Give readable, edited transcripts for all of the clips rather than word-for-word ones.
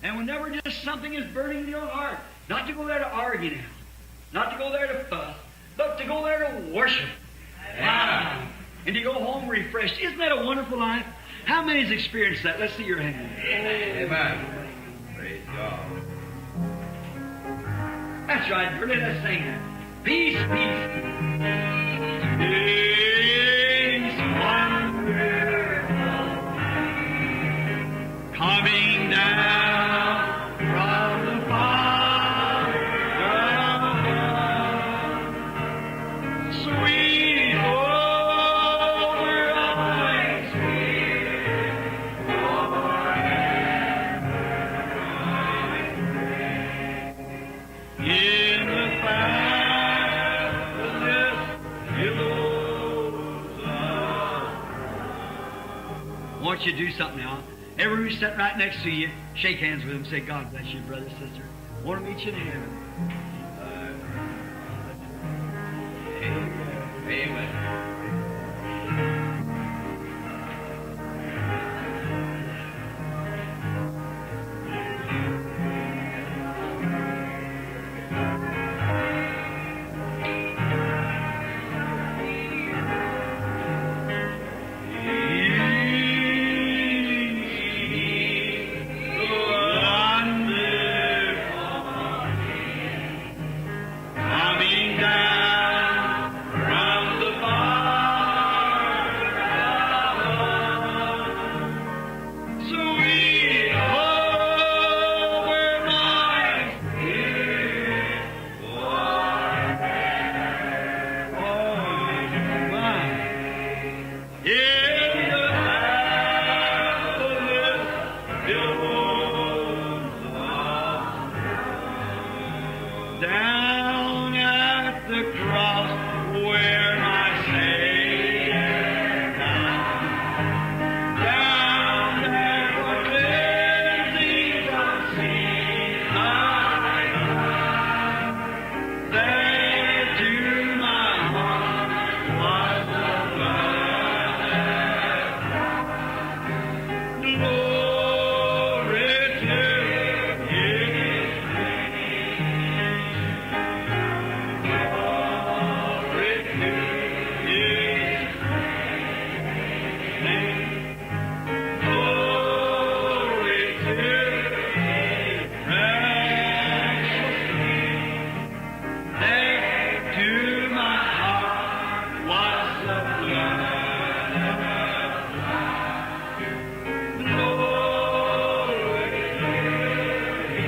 And whenever just something is burning in your heart, not to go there to argue now, not to go there to fuss, but to go there to worship. Wow. And to go home refreshed. Isn't that a wonderful life? How many has experienced that? Let's see your hand. Amen. Praise God. That's right. Really, let's sing that. Peace, peace. Peace, wonderful, coming down from the Father above. Sweet over my spirit forever. In the fabulous billows of. I want you to do something now. Everyone who's sitting right next to you, shake hands with them. Say, God bless you, brother, sister. I want to meet you in heaven. Amen. Coming down from the Father above. Sweet over my spirit forever. Oh, my. In the fabulous billows of down at the cross where my Savior died. Down there where cleansing from sin I died. There to my heart was the blood that flowed. Glory to His glory to His name. Glory to His precious name. There to my heart was the blood of glory to His.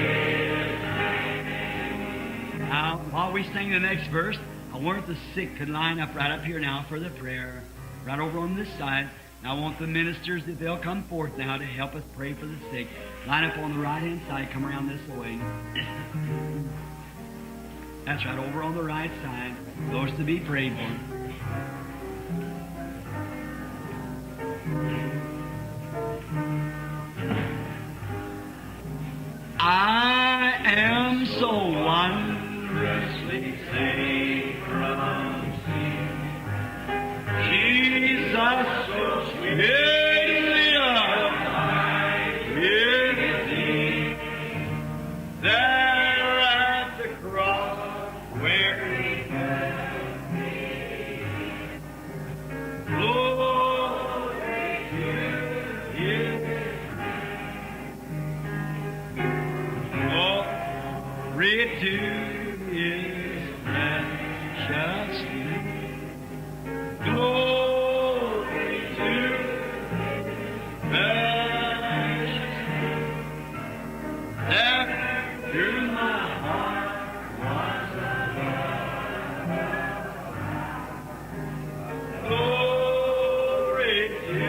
Now, while we sing the next verse, I want the sick could line up right up here now for the prayer, right over on this side. Now I want the ministers, that they'll come forth now to help us pray for the sick. Line up on the right-hand side, come around this way. That's right, over on the right side. Those to be prayed for. I am so wondrously saved from sin. Jesus, so sweetly alive with Thee. There at the cross where He held me. Glory to His glory to His precious name. Glory to His precious name. There through my heart was the blood. Glory to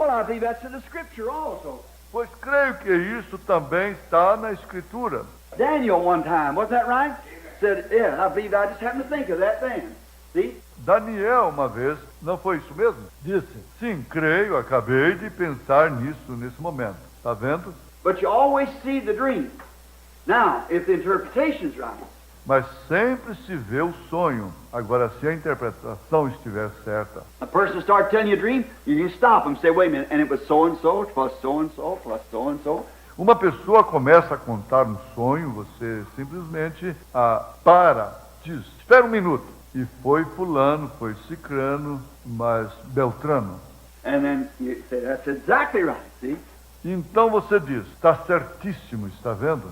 Well, I believe that's in the Scripture also. Pois creio que isso também está na Escritura. Daniel one time, was that right? Said, yeah, I believe I just happened to think of that then. See? Daniel, uma vez, não foi isso mesmo? Disse, sim, creio, acabei de pensar nisso nesse momento. Está vendo? But you always see the dream. Now, if the interpretation's right, Mas sempre se vê o sonho. Agora, se a interpretação estiver certa, a person starts telling you a dream, you can stop them, say, wait a minute, and it was so-and-so, plus so-and-so, plus so-and-so. uma pessoa começa a contar um sonho, você simplesmente para, diz, espera um minuto. E foi fulano, foi cicrano, mas beltrano. And then you say, that's exactly right, see? Então você diz, está certíssimo, está vendo?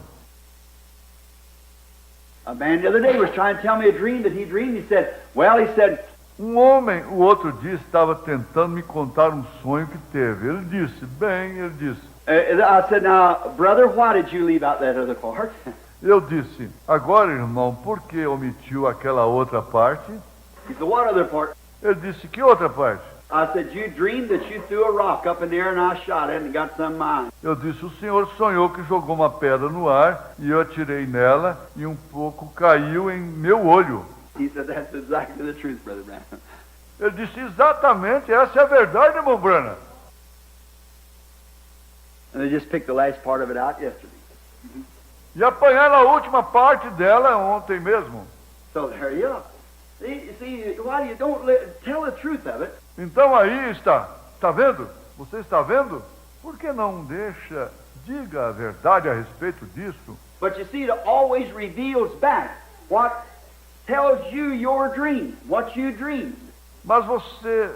A man the other day was trying to tell me a dream that he dreamed. He said, well, he said, Um homem, o outro dia, estava tentando me contar um sonho que teve. Ele disse, I said, now, brother, why did you leave out that other part? eu disse, agora, irmão, por que omitiu aquela outra parte? He said, what other part? Ele disse, que outra parte? I said, you dreamed that you threw a rock up in the air and I shot it and got some mine. Eu disse, o senhor sonhou que jogou uma pedra no ar e eu atirei nela e um pouco caiu em meu olho. He said, that's exactly the truth, Brother Branham. Ele disse, exatamente, essa é a verdade, irmão Branham. And they just picked the last part of it out yesterday. E apanharam a última parte dela ontem mesmo. So there you are. See, why you don't tell the truth of it? Então aí está vendo? Você está vendo? Por que não diga a verdade a respeito disso? But you see, it always reveals back what tells you your dream, what you dreamed. Mas você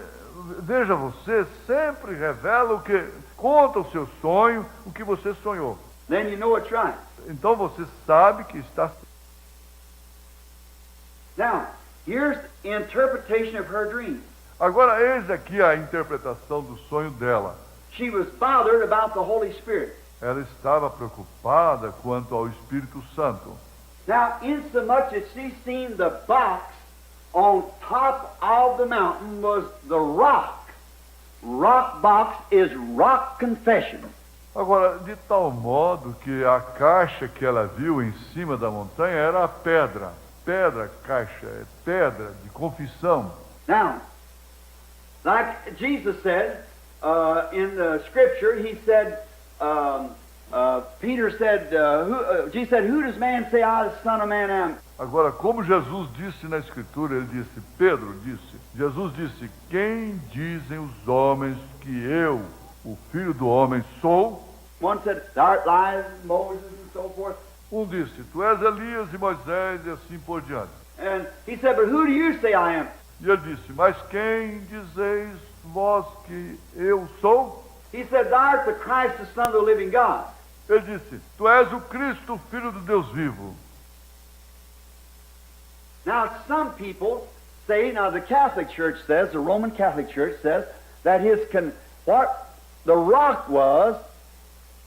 sempre revela o que, conta o seu sonho, o que você sonhou. Then you know it's right. Então você sabe que está... Now, here's the interpretation of her dream. Agora eis aqui a interpretação do sonho dela. She was bothered about the Holy Spirit. Ela estava preocupada quanto ao Espírito Santo. Now, insomuch as she seen the box on top of the mountain was the rock. Rock box is rock confession. Agora, de tal modo que a caixa que ela viu em cima da montanha era a pedra. Pedra, caixa, é pedra de confissão. Now, like Jesus said in the Scripture, he said, Peter said, Jesus said, who does man say I, the Son of Man, am? Agora, como Jesus disse na Escritura, ele disse, Pedro disse, Jesus disse, quem dizem os homens que eu, o Filho do Homem, sou? One said, thou art Elias, Moses, and so forth. Disse, tu és Elias e Moisés e assim por diante. And he said, but who do you say I am? E ele disse, mas quem dizeis vós que eu sou? He said, thou art the Christ, the Son of the living God. Ele disse, tu és o Cristo, Filho do Deus vivo. Now, some people say, now the Catholic Church says, the Roman Catholic Church says, that what the rock was,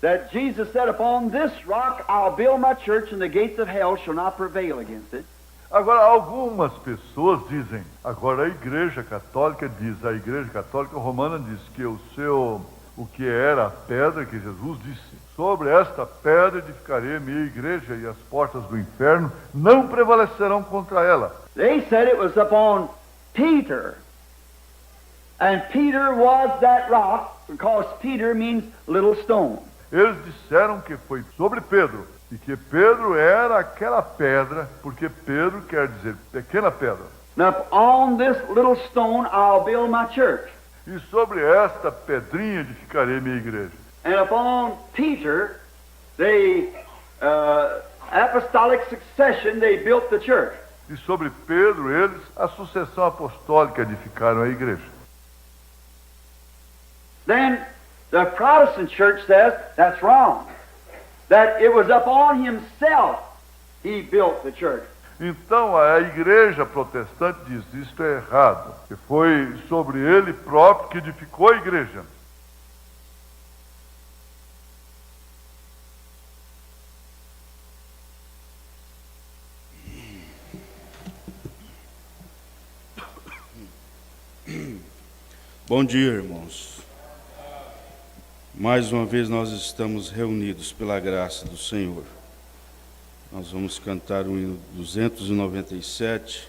that Jesus said, upon this rock I'll build my church, and the gates of hell shall not prevail against it. Agora, algumas pessoas dizem, agora a Igreja Católica diz, a Igreja Católica Romana diz que o que era a pedra que Jesus disse, sobre esta pedra edificarei a minha igreja e as portas do inferno não prevalecerão contra ela. They said it was upon Peter. And Peter was that rock, because Peter means little stone. Eles disseram que foi sobre Pedro, e que Pedro era aquela pedra, porque Pedro quer dizer pequena pedra. Now, on this little stone I'll build my church. E sobre esta pedrinha edificarei minha igreja. And upon Peter, the apostolic succession, they built the church. E sobre Pedro, eles, a sucessão apostólica, edificaram a igreja. Then the Protestant church says that's wrong. That it was upon himself he built the church. Então a igreja protestante diz, isto é errado, que foi sobre ele próprio que edificou a igreja. Bom dia, irmãos. Mais uma vez nós estamos reunidos pela graça do Senhor. Nós vamos cantar o hino 297.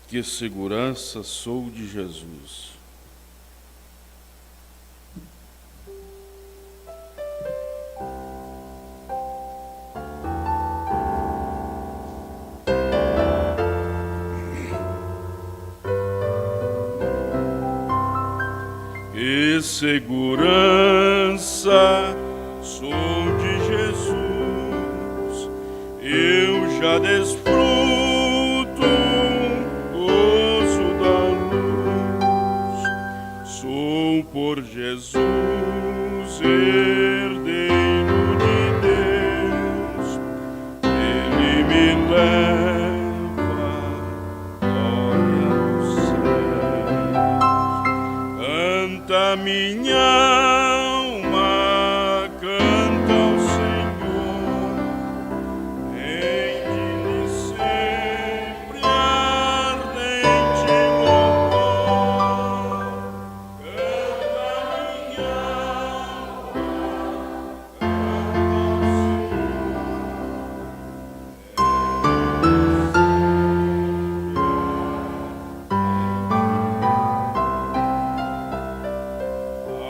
Que segurança sou de Jesus. Que segurança sou de Jesus, eu já desfruto gozo da luz, sou por Jesus herdeiro de Deus, Ele me leva à glória dos céus. Canta minha alma, canta ao Senhor, rende-lhe sempre ardente louvor. Canta minha alma, canta ao Senhor.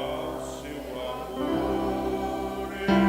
Ao seu amor eu me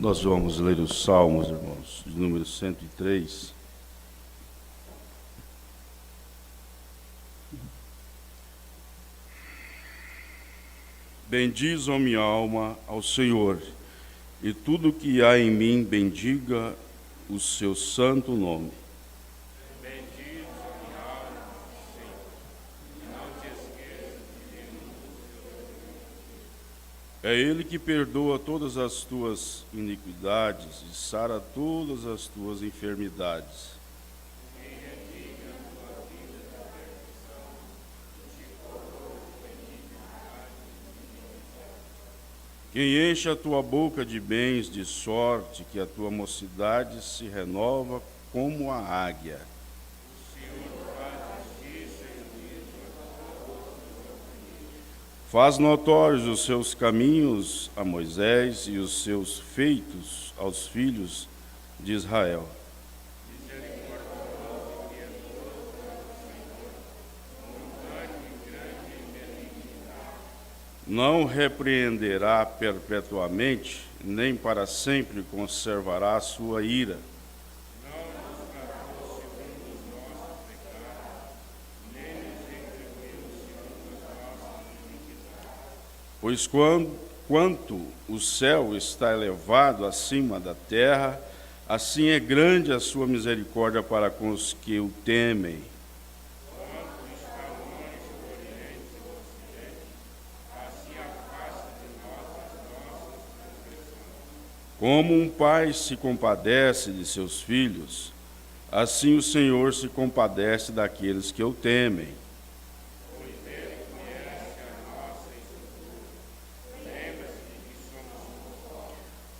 Nós vamos ler os Salmos, irmãos, de número 103. Bendiz, ó minha alma, ao Senhor, e tudo que há em mim bendiga o seu santo nome. Bendiz, ó minha alma, Senhor, e não te esqueças de É Ele que perdoa todas as tuas iniquidades e sara todas as tuas enfermidades. Quem enche a tua boca de bens, de sorte que a tua mocidade se renova como a águia. Faz notórios os seus caminhos a Moisés e os seus feitos aos filhos de Israel. Não repreenderá perpetuamente, nem para sempre conservará a sua ira. Pois quanto o céu está elevado acima da terra, assim é grande a sua misericórdia para com os que o temem. Como um pai se compadece de seus filhos, assim o Senhor se compadece daqueles que o temem.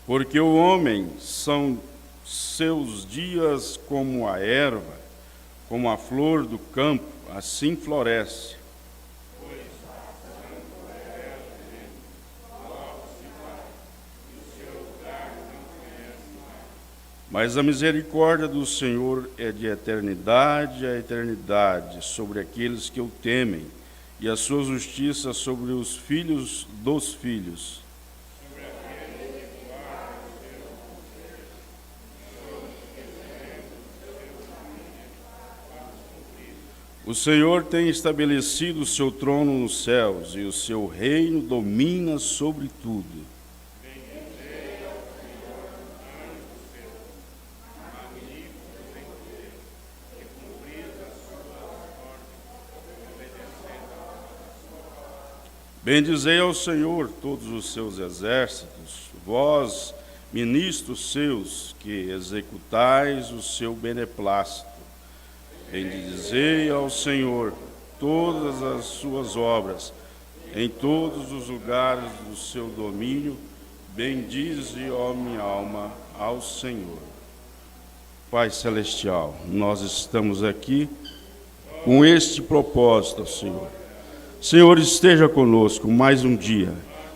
Porque o homem são seus dias como a erva, como a flor do campo, assim floresce. Mas a misericórdia do Senhor é de eternidade a eternidade sobre aqueles que o temem, e a sua justiça sobre os filhos dos filhos. O Senhor tem estabelecido o seu trono nos céus, e o seu reino domina sobre tudo. Bendizei ao Senhor todos os seus exércitos, vós, ministros seus, que executais o seu beneplácito. Bendizei ao Senhor todas as suas obras, em todos os lugares do seu domínio, bendize, ó minha alma, ao Senhor. Pai Celestial, nós estamos aqui com este propósito, Senhor. Senhor, esteja conosco mais um dia,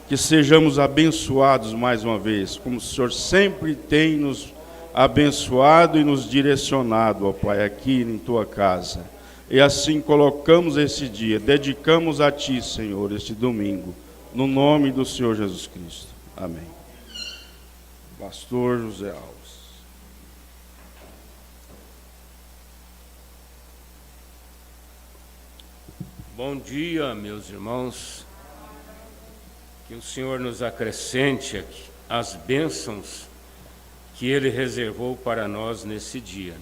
que sejamos abençoados mais uma vez, como o Senhor sempre tem nos abençoado e nos direcionado, ó Pai, aqui em Tua casa. E assim colocamos esse dia, dedicamos a Ti, Senhor, este domingo, no nome do Senhor Jesus Cristo. Amém. Pastor José Alves. Bom dia, meus irmãos. Que o Senhor nos acrescente aqui as bênçãos que Ele reservou para nós nesse dia.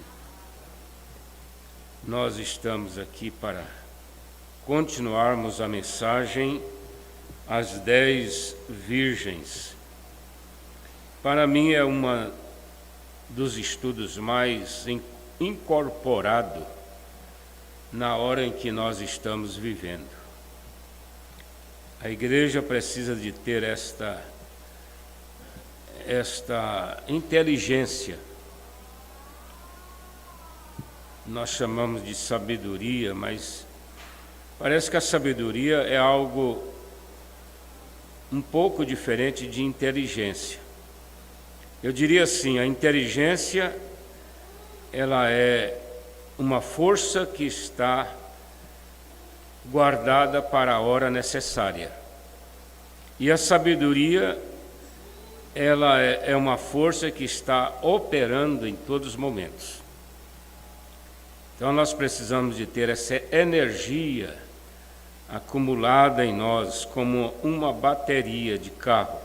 Nós estamos aqui para continuarmos a mensagem às 10 virgens. Para mim é uma dos estudos mais incorporado na hora em que nós estamos vivendo. A igreja precisa de ter esta inteligência. Nós chamamos de sabedoria, mas parece que a sabedoria é algo um pouco diferente de inteligência. Eu diria assim, a inteligência, ela é uma força que está guardada para a hora necessária. E a sabedoria ela é uma força que está operando em todos os momentos. Então nós precisamos de ter essa energia acumulada em nós como uma bateria de carro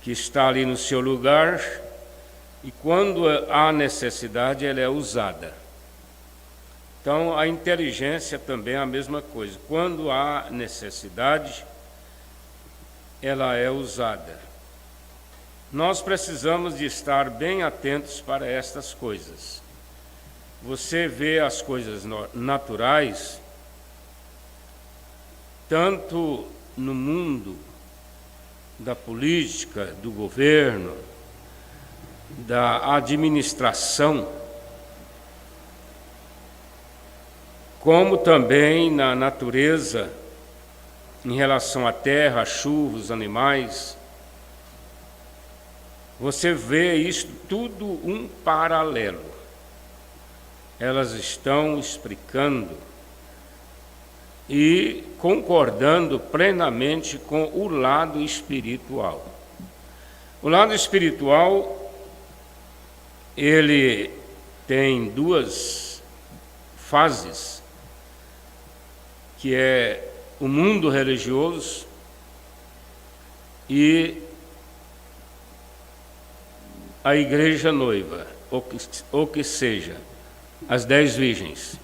que está ali no seu lugar e quando há necessidade ela é usada. Então a inteligência também é a mesma coisa. Quando há necessidade, ela é usada. Nós precisamos de estar bem atentos para estas coisas. Você vê as coisas naturais, tanto no mundo da política, do governo, da administração, como também na natureza, em relação à terra, à chuva, os animais. Você vê isso tudo um paralelo. Elas estão explicando e concordando plenamente com o lado espiritual. O lado espiritual, ele tem duas fases, que é o mundo religioso e a igreja noiva, ou que seja, as 10 virgens.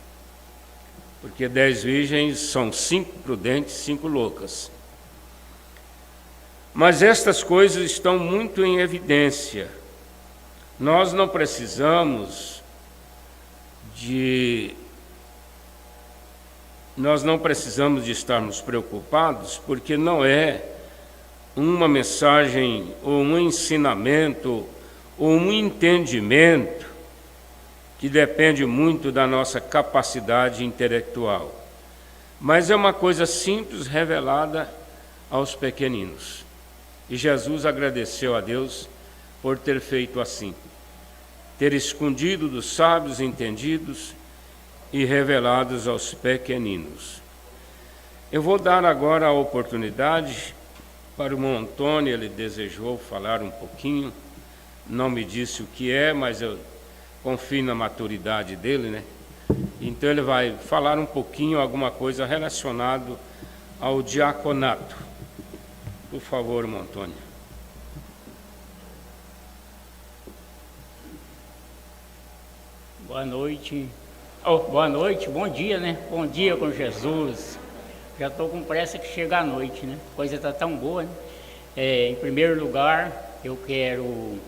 Porque 10 virgens são 5 prudentes, 5 loucas. Mas estas coisas estão muito em evidência. Nós não precisamos de estarmos preocupados, porque não é uma mensagem, ou um ensinamento, ou um entendimento que depende muito da nossa capacidade intelectual, mas é uma coisa simples revelada aos pequeninos. E Jesus agradeceu a Deus por ter feito assim, ter escondido dos sábios entendidos e revelados aos pequeninos. Eu vou dar agora a oportunidade para o irmão Antônio. Ele desejou falar um pouquinho, não me disse o que é, mas eu confio na maturidade dele, né? Então ele vai falar um pouquinho, alguma coisa relacionado ao diaconato. Por favor, irmão Antônio. Boa noite. Boa noite, bom dia, né? Bom dia com Jesus. Já estou com pressa que chega a noite, né? A coisa está tão boa, né? Em primeiro lugar, eu quero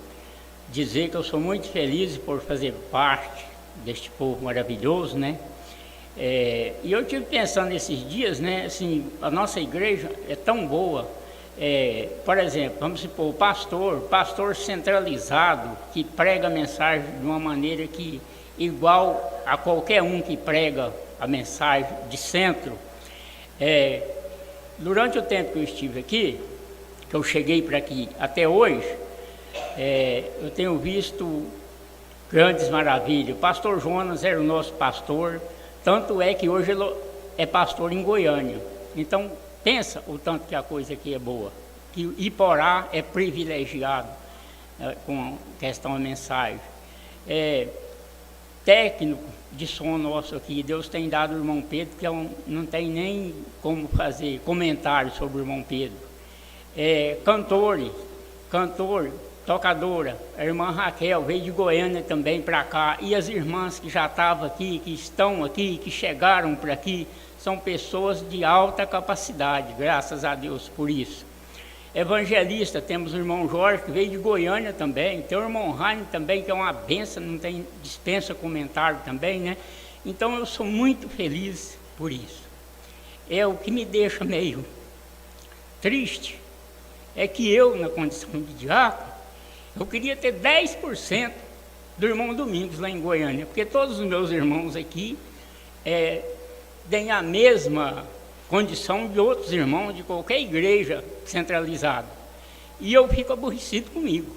dizer que eu sou muito feliz por fazer parte deste povo maravilhoso, né? E eu estive pensando esses dias, né? Assim, a nossa igreja é tão boa. Por exemplo, vamos supor, o pastor centralizado, que prega a mensagem de uma maneira que igual a qualquer um que prega a mensagem de centro. Durante o tempo que eu estive aqui, que eu cheguei para aqui até hoje, eu tenho visto grandes maravilhas. O pastor Jonas era o nosso pastor, tanto é que hoje ele é pastor em Goiânia. Então, pensa o tanto que a coisa aqui é boa, que Iporá é privilegiado com a questão da mensagem. Técnico de som nosso aqui, Deus tem dado ao irmão Pedro, que não tem nem como fazer comentário sobre o irmão Pedro. Cantor, tocadora, a irmã Raquel veio de Goiânia também para cá, e as irmãs que já estavam aqui, que estão aqui, que chegaram para aqui, são pessoas de alta capacidade, graças a Deus por isso. Evangelista, temos o irmão Jorge, que veio de Goiânia também, tem o irmão Raine também, que é uma benção, não tem dispensa comentário também, né? Então eu sou muito feliz por isso. O que me deixa meio triste é que eu, na condição de diácono, eu queria ter 10% do irmão Domingos lá em Goiânia, porque todos os meus irmãos aqui têm a mesma condição de outros irmãos de qualquer igreja centralizada. E eu fico aborrecido comigo,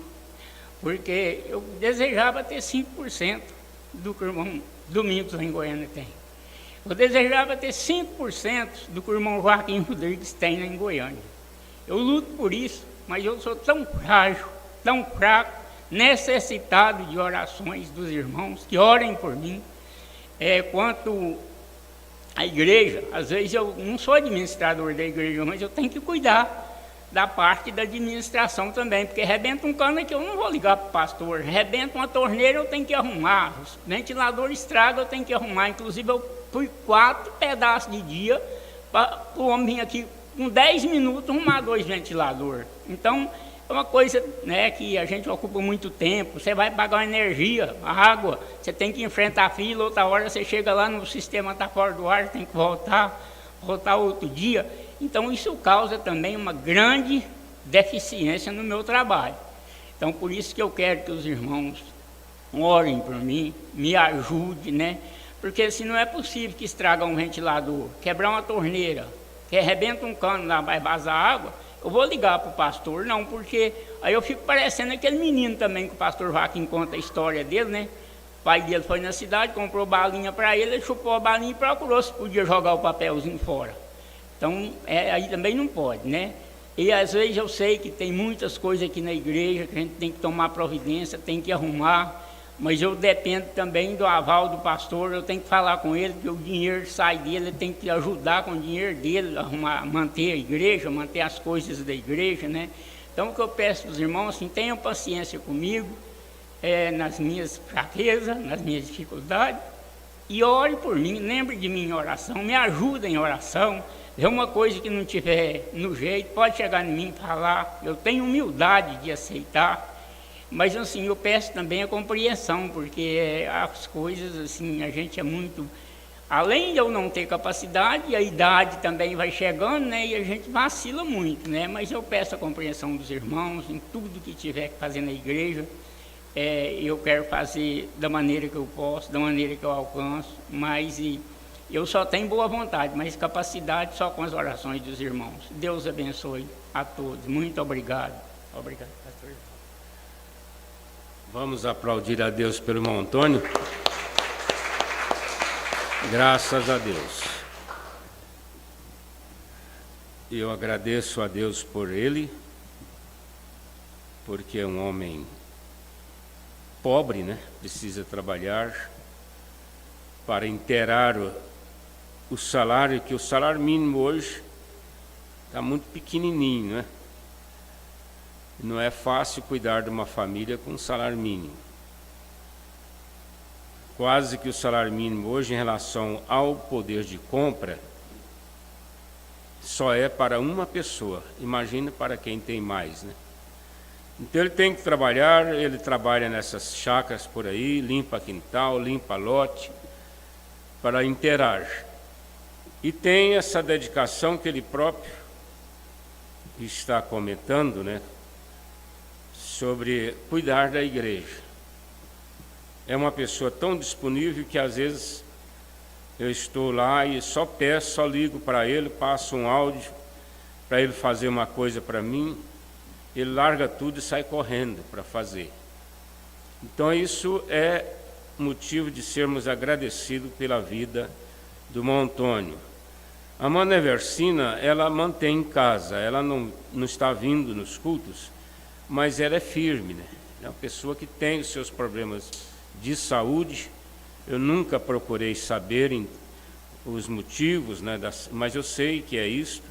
porque eu desejava ter 5% do que o irmão Domingos lá em Goiânia tem. Eu desejava ter 5% do que o irmão Joaquim Rodrigues tem lá em Goiânia. Eu luto por isso, mas eu sou tão frágil, tão fraco, necessitado de orações dos irmãos, que orem por mim. Quanto à igreja, às vezes eu não sou administrador da igreja, mas eu tenho que cuidar da parte da administração também, porque rebenta um cano aqui, eu não vou ligar para o pastor, rebenta uma torneira, eu tenho que arrumar, o ventilador estraga, eu tenho que arrumar. Inclusive eu fui 4 pedaços de dia para o homem vir aqui com 10 minutos arrumar 2 ventiladores. Então é uma coisa, né, que a gente ocupa muito tempo. Você vai pagar uma energia, a água, você tem que enfrentar a fila, outra hora você chega lá, no sistema está fora do ar, tem que voltar outro dia. Então isso causa também uma grande deficiência no meu trabalho. Então por isso que eu quero que os irmãos orem por mim, me ajudem, né? Porque se não é possível que estraga um ventilador, quebrar uma torneira, que arrebenta um cano lá, vai vazar água, eu vou ligar para o pastor, não, porque aí eu fico parecendo aquele menino também que o pastor Joaquim conta a história dele, né? O pai dele foi na cidade, comprou balinha para ele chupou a balinha e procurou se podia jogar o papelzinho fora. Então, aí também não pode, né? E às vezes eu sei que tem muitas coisas aqui na igreja que a gente tem que tomar providência, tem que arrumar, mas eu dependo também do aval do pastor, eu tenho que falar com ele, que o dinheiro sai dele, ele tem que ajudar com o dinheiro dele, arrumar, manter a igreja, manter as coisas da igreja, né? Então o que eu peço aos irmãos, assim, tenham paciência comigo, nas minhas fraquezas, nas minhas dificuldades, e ore por mim, lembre de mim em oração, me ajuda em oração. É uma coisa que não tiver no jeito, pode chegar em mim e falar, eu tenho humildade de aceitar, mas assim, eu peço também a compreensão, porque as coisas assim, a gente é muito, além de eu não ter capacidade, a idade também vai chegando, né, e a gente vacila muito, né, mas eu peço a compreensão dos irmãos em tudo que tiver que fazer na igreja. Eu quero fazer da maneira que eu posso, da maneira que eu alcanço, mas eu só tenho boa vontade, mas capacidade só com as orações dos irmãos. Deus abençoe a todos. Muito obrigado. Obrigado, pastor. Vamos aplaudir a Deus pelo irmão Antônio. Graças a Deus. Eu agradeço a Deus por ele, porque é um homem pobre, né? Precisa trabalhar para inteirar o salário, que o salário mínimo hoje está muito pequenininho, né? Não é fácil cuidar de uma família com um salário mínimo. Quase que o salário mínimo hoje, em relação ao poder de compra, só é para uma pessoa. Imagina para quem tem mais, né? Então ele tem que trabalhar, ele trabalha nessas chácaras por aí, limpa quintal, limpa lote, para inteirar. E tem essa dedicação que ele próprio está comentando, né, sobre cuidar da igreja. É uma pessoa tão disponível que às vezes eu estou lá e só peço, só ligo para ele, passo um áudio para ele fazer uma coisa para mim, ele larga tudo e sai correndo para fazer. Então isso é motivo de sermos agradecidos pela vida do irmão Antônio. A Mana Versina, ela mantém em casa, ela não está vindo nos cultos, mas ela é firme, né? É uma pessoa que tem os seus problemas de saúde. Eu nunca procurei saber os motivos, né, mas eu sei que é isso.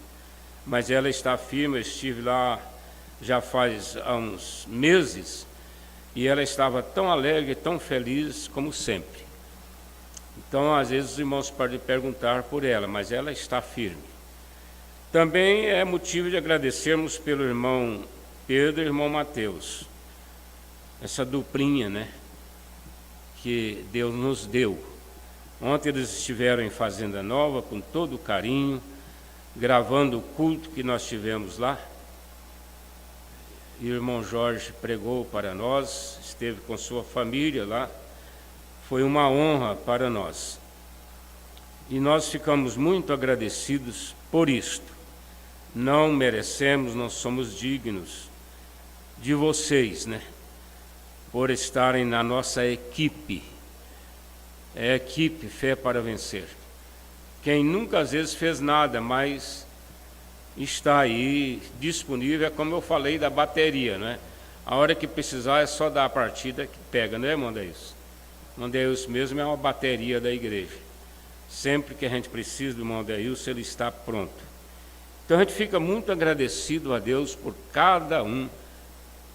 Mas ela está firme. Eu estive lá já faz uns meses e ela estava tão alegre, tão feliz como sempre. Então, às vezes, os irmãos podem perguntar por ela, mas ela está firme. Também é motivo de agradecermos pelo irmão Pedro e irmão Mateus, essa duplinha, né, que Deus nos deu. Ontem eles estiveram em Fazenda Nova com todo o carinho, gravando o culto que nós tivemos lá. E o irmão Jorge pregou para nós, esteve com sua família lá. Foi uma honra para nós. E nós ficamos muito agradecidos por isto. Não merecemos, não somos dignos de vocês, né? Por estarem na nossa equipe. É a equipe Fé para Vencer. Quem nunca às vezes fez nada, mas está aí disponível, é como eu falei da bateria, né? A hora que precisar é só dar a partida que pega, né, irmão Deus? Irmão Deus mesmo é uma bateria da igreja. Sempre que a gente precisa do irmão Deus, ele está pronto. Então a gente fica muito agradecido a Deus por cada um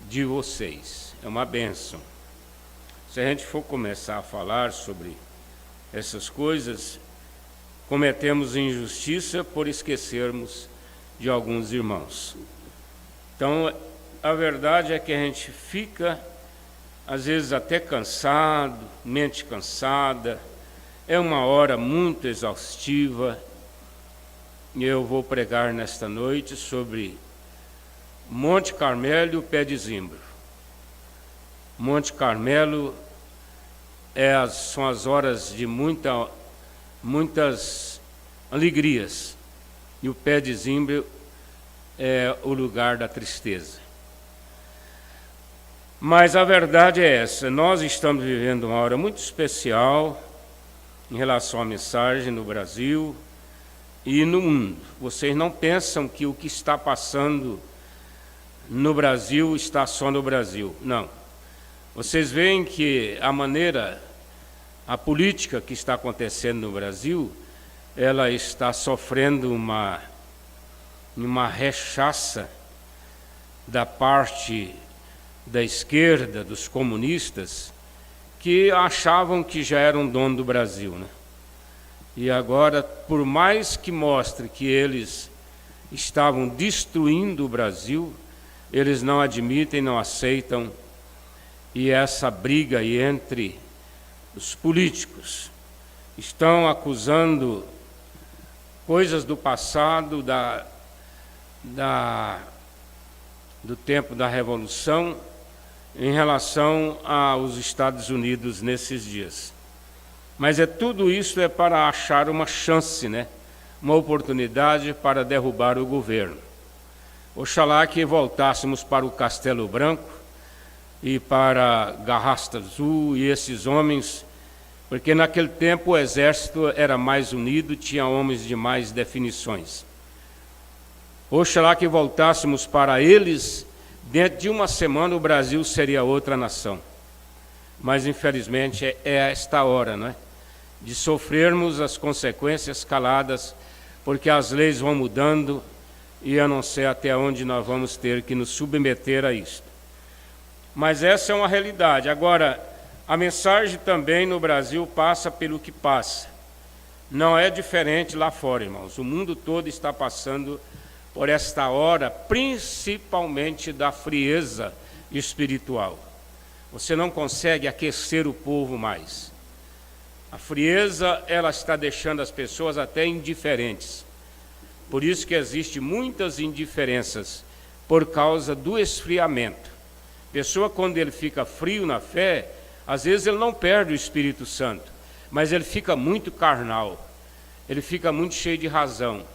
de vocês. É uma bênção. Se a gente for começar a falar sobre essas coisas, cometemos injustiça por esquecermos de alguns irmãos. Então, a verdade é que a gente fica, às vezes, até cansado, mente cansada. É uma hora muito exaustiva. E eu vou pregar nesta noite sobre Monte Carmelo e o pé de zimbro. Monte Carmelo são as horas de muitas alegrias. E o pé de zimbro é o lugar da tristeza. Mas a verdade é essa, nós estamos vivendo uma hora muito especial em relação à mensagem no Brasil e no mundo. Vocês não pensam que o que está passando no Brasil está só no Brasil, não. Vocês veem que a política que está acontecendo no Brasil, ela está sofrendo uma rechaça da parte da esquerda, dos comunistas, que achavam que já eram dono do Brasil, né? E agora, por mais que mostre que eles estavam destruindo o Brasil, eles não admitem, não aceitam, e essa briga aí entre os políticos estão acusando coisas do passado, do tempo da Revolução, em relação aos Estados Unidos nesses dias. Mas tudo isso é para achar uma chance, né? Uma oportunidade para derrubar o governo. Oxalá que voltássemos para o Castelo Branco e para Garrasta Azul e esses homens, porque naquele tempo o exército era mais unido, tinha homens de mais definições. Oxalá que voltássemos para eles. Dentro de uma semana o Brasil seria outra nação. Mas infelizmente é esta hora, não é? De sofrermos as consequências caladas, porque as leis vão mudando e eu não sei até onde nós vamos ter que nos submeter a isto. Mas essa é uma realidade. Agora, a mensagem também no Brasil passa pelo que passa. Não é diferente lá fora, irmãos. O mundo todo está passando por esta hora, principalmente da frieza espiritual. Você não consegue aquecer o povo mais. A frieza, ela está deixando as pessoas até indiferentes. Por isso que existem muitas indiferenças, por causa do esfriamento. A pessoa, quando ele fica frio na fé, às vezes ele não perde o Espírito Santo, mas ele fica muito carnal, ele fica muito cheio de razão.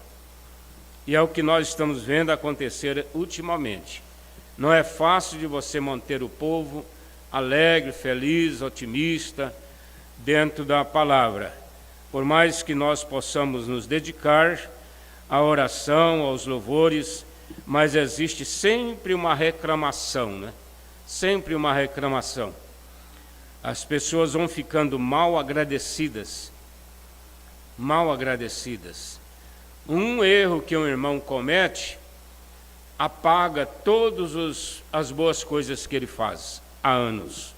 E é o que nós estamos vendo acontecer ultimamente. Não é fácil de você manter o povo alegre, feliz, otimista, dentro da palavra. Por mais que nós possamos nos dedicar à oração, aos louvores, mas existe sempre uma reclamação, né? Sempre uma reclamação. As pessoas vão ficando mal agradecidas. Mal agradecidas. Um erro que um irmão comete apaga todas as boas coisas que ele faz há anos.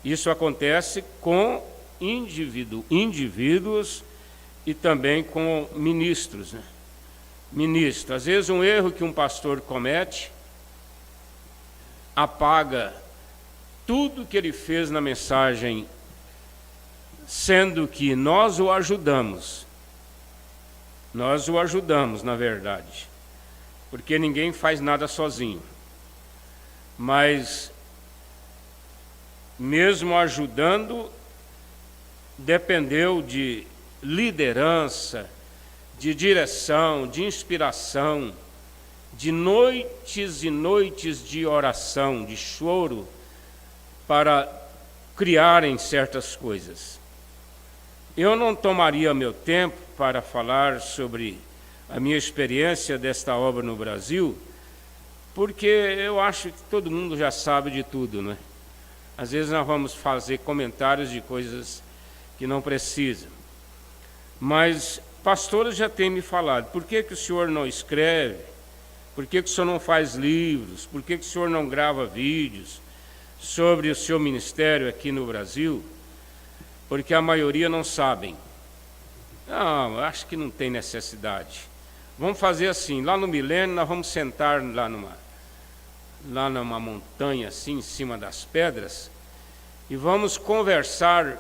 Isso acontece com indivíduos e também com ministros, né? Ministros. Às vezes um erro que um pastor comete apaga tudo que ele fez na mensagem, sendo que nós o ajudamos. Nós o ajudamos, na verdade, porque ninguém faz nada sozinho. Mas, mesmo ajudando, dependeu de liderança, de direção, de inspiração, de noites e noites de oração, de choro, para criarem certas coisas. Eu não tomaria meu tempo para falar sobre a minha experiência desta obra no Brasil, porque eu acho que todo mundo já sabe de tudo, né? Às vezes nós vamos fazer comentários de coisas que não precisam. Mas pastores já têm me falado, por que o senhor não escreve? Por que o senhor não faz livros? Por que o senhor não grava vídeos sobre o seu ministério aqui no Brasil? Porque a maioria não sabem. Não, acho que não tem necessidade. Vamos fazer assim, lá no milênio nós vamos sentar lá numa montanha assim, em cima das pedras, e vamos conversar.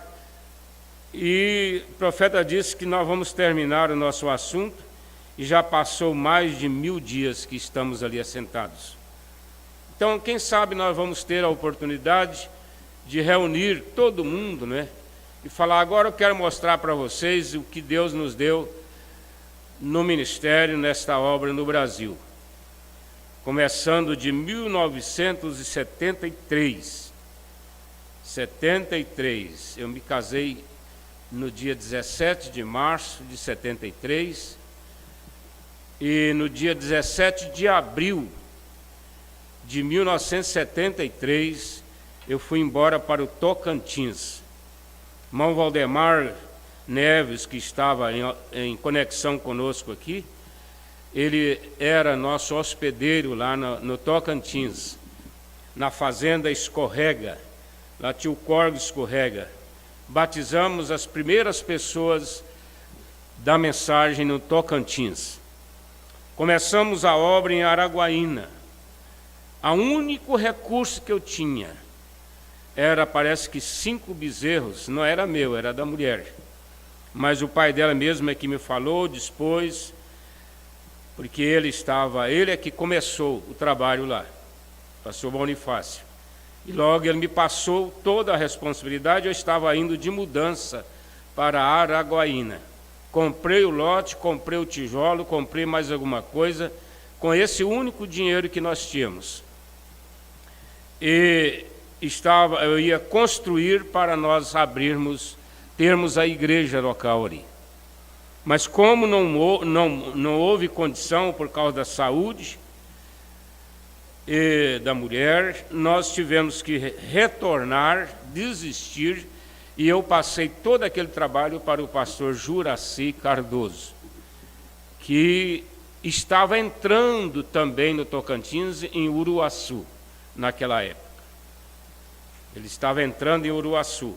E o profeta disse que nós vamos terminar o nosso assunto, e já passou mais de 1000 dias que estamos ali assentados. Então, quem sabe nós vamos ter a oportunidade de reunir todo mundo, né? E falar, agora eu quero mostrar para vocês o que Deus nos deu no ministério, nesta obra no Brasil. Começando de 1973. 73. Eu me casei no dia 17 de março de 73. E no dia 17 de abril de 1973, eu fui embora para o Tocantins. Irmão Valdemar Neves, que estava em conexão conosco aqui, ele era nosso hospedeiro lá no Tocantins, na fazenda Escorrega, lá tinha o Corgo Escorrega. Batizamos as primeiras pessoas da mensagem no Tocantins. Começamos a obra em Araguaína. O único recurso que eu tinha era, parece que 5 bezerros, não era meu, era da mulher. Mas o pai dela mesmo é que me falou, dispôs, porque ele é que começou o trabalho lá, pastor Bonifácio. E logo ele me passou toda a responsabilidade, eu estava indo de mudança para Araguaína. Comprei o lote, comprei o tijolo, comprei mais alguma coisa, com esse único dinheiro que nós tínhamos. E eu ia construir para nós termos a igreja local ali. Mas como não houve condição por causa da saúde e da mulher, nós tivemos que retornar, desistir, e eu passei todo aquele trabalho para o pastor Juraci Cardoso, que estava entrando também no Tocantins, em Uruaçu, naquela época. Ele estava entrando em Uruaçu.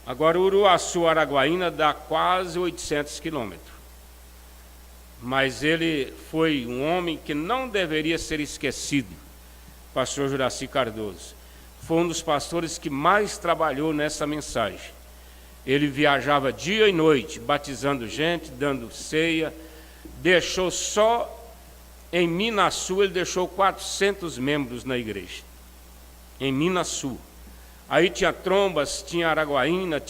Agora, Uruaçu, Araguaína, dá quase 800 quilômetros. Mas ele foi um homem que não deveria ser esquecido, pastor Juraci Cardoso. Foi um dos pastores que mais trabalhou nessa mensagem. Ele viajava dia e noite, batizando gente, dando ceia. Deixou só em Minasul, ele deixou 400 membros na igreja. Em Minasul. Aí tinha Trombas, tinha Araguaína,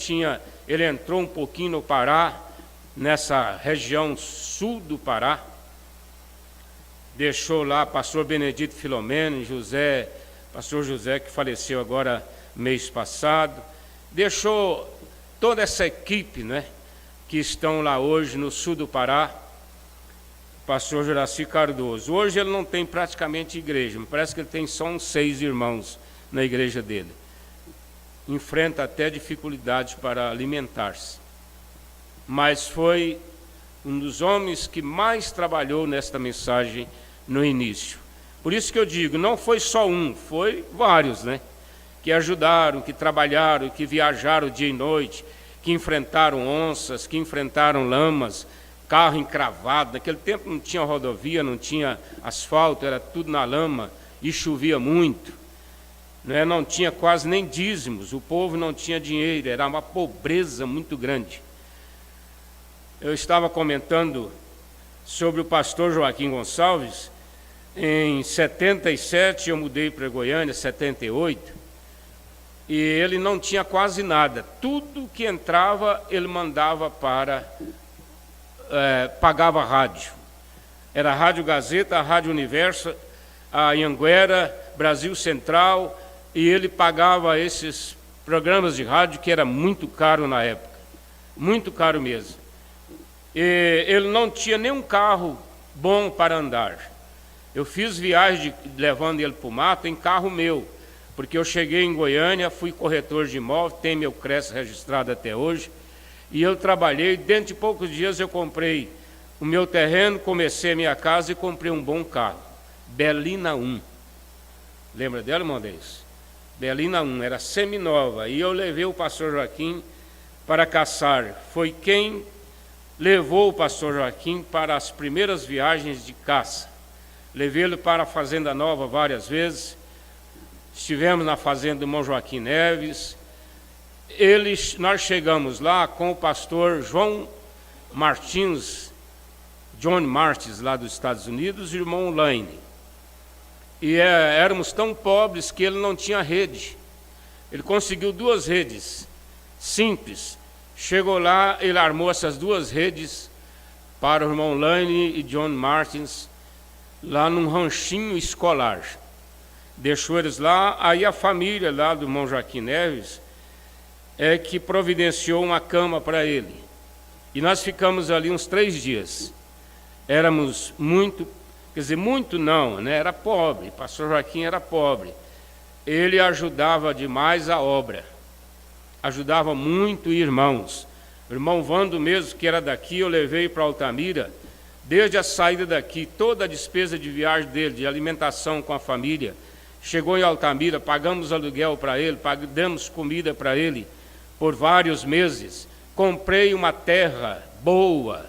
ele entrou um pouquinho no Pará, nessa região sul do Pará. Deixou lá pastor Benedito Filomeno, pastor José, que faleceu agora mês passado. Deixou toda essa equipe, né, que estão lá hoje no sul do Pará. Pastor Juraci Cardoso. Hoje ele não tem praticamente igreja, me parece que ele tem só uns 6 irmãos na igreja dele. Enfrenta até dificuldades para alimentar-se. Mas foi um dos homens que mais trabalhou nesta mensagem no início. Por isso que eu digo, não foi só um, foi vários, né? Que ajudaram, que trabalharam, que viajaram dia e noite, que enfrentaram onças, que enfrentaram lamas, carro encravado. Naquele tempo não tinha rodovia, não tinha asfalto, era tudo na lama e chovia muito. Não tinha quase nem dízimos, o povo não tinha dinheiro, era uma pobreza muito grande. Eu estava comentando sobre o pastor Joaquim Gonçalves. Em 77 eu mudei para Goiânia, 78, e ele não tinha quase nada. Tudo que entrava ele mandava pagava rádio. Era a Rádio Gazeta, a Rádio Universo, a Anhanguera, Brasil Central, e ele pagava esses programas de rádio que era muito caro na época, muito caro mesmo. e ele não tinha nenhum carro bom para andar. Eu fiz viagem levando ele para o mato em carro meu, porque eu cheguei em Goiânia, fui corretor de imóvel, tenho meu CRES registrado até hoje, e eu trabalhei. Dentro de poucos dias eu comprei o meu terreno, comecei a minha casa e comprei um bom carro, Belina 1. Lembra dela, irmão Deus? Belina 1, era seminova, e eu levei o pastor Joaquim para caçar. Foi quem levou o pastor Joaquim para as primeiras viagens de caça. Levei ele para a Fazenda Nova várias vezes. Estivemos na fazenda do irmão Joaquim Neves. Nós chegamos lá com o pastor João Martins, John Martins, lá dos Estados Unidos, e o irmão Laine. E éramos tão pobres que ele não tinha rede. Ele conseguiu 2 redes simples. Chegou lá, ele armou essas 2 redes para o irmão Laine e John Martins, lá num ranchinho escolar. Deixou eles lá, aí a família lá do irmão Joaquim Neves é que providenciou uma cama para ele. E nós ficamos ali uns 3 dias. Éramos muito, quer dizer, muito não, né? Era pobre, o pastor Joaquim era pobre. Ele ajudava demais a obra, ajudava muito irmãos. O irmão Vando mesmo, que era daqui, eu levei para Altamira. Desde a saída daqui, toda a despesa de viagem dele, de alimentação com a família, chegou em Altamira, pagamos aluguel para ele, damos comida para ele por vários meses. Comprei uma terra boa,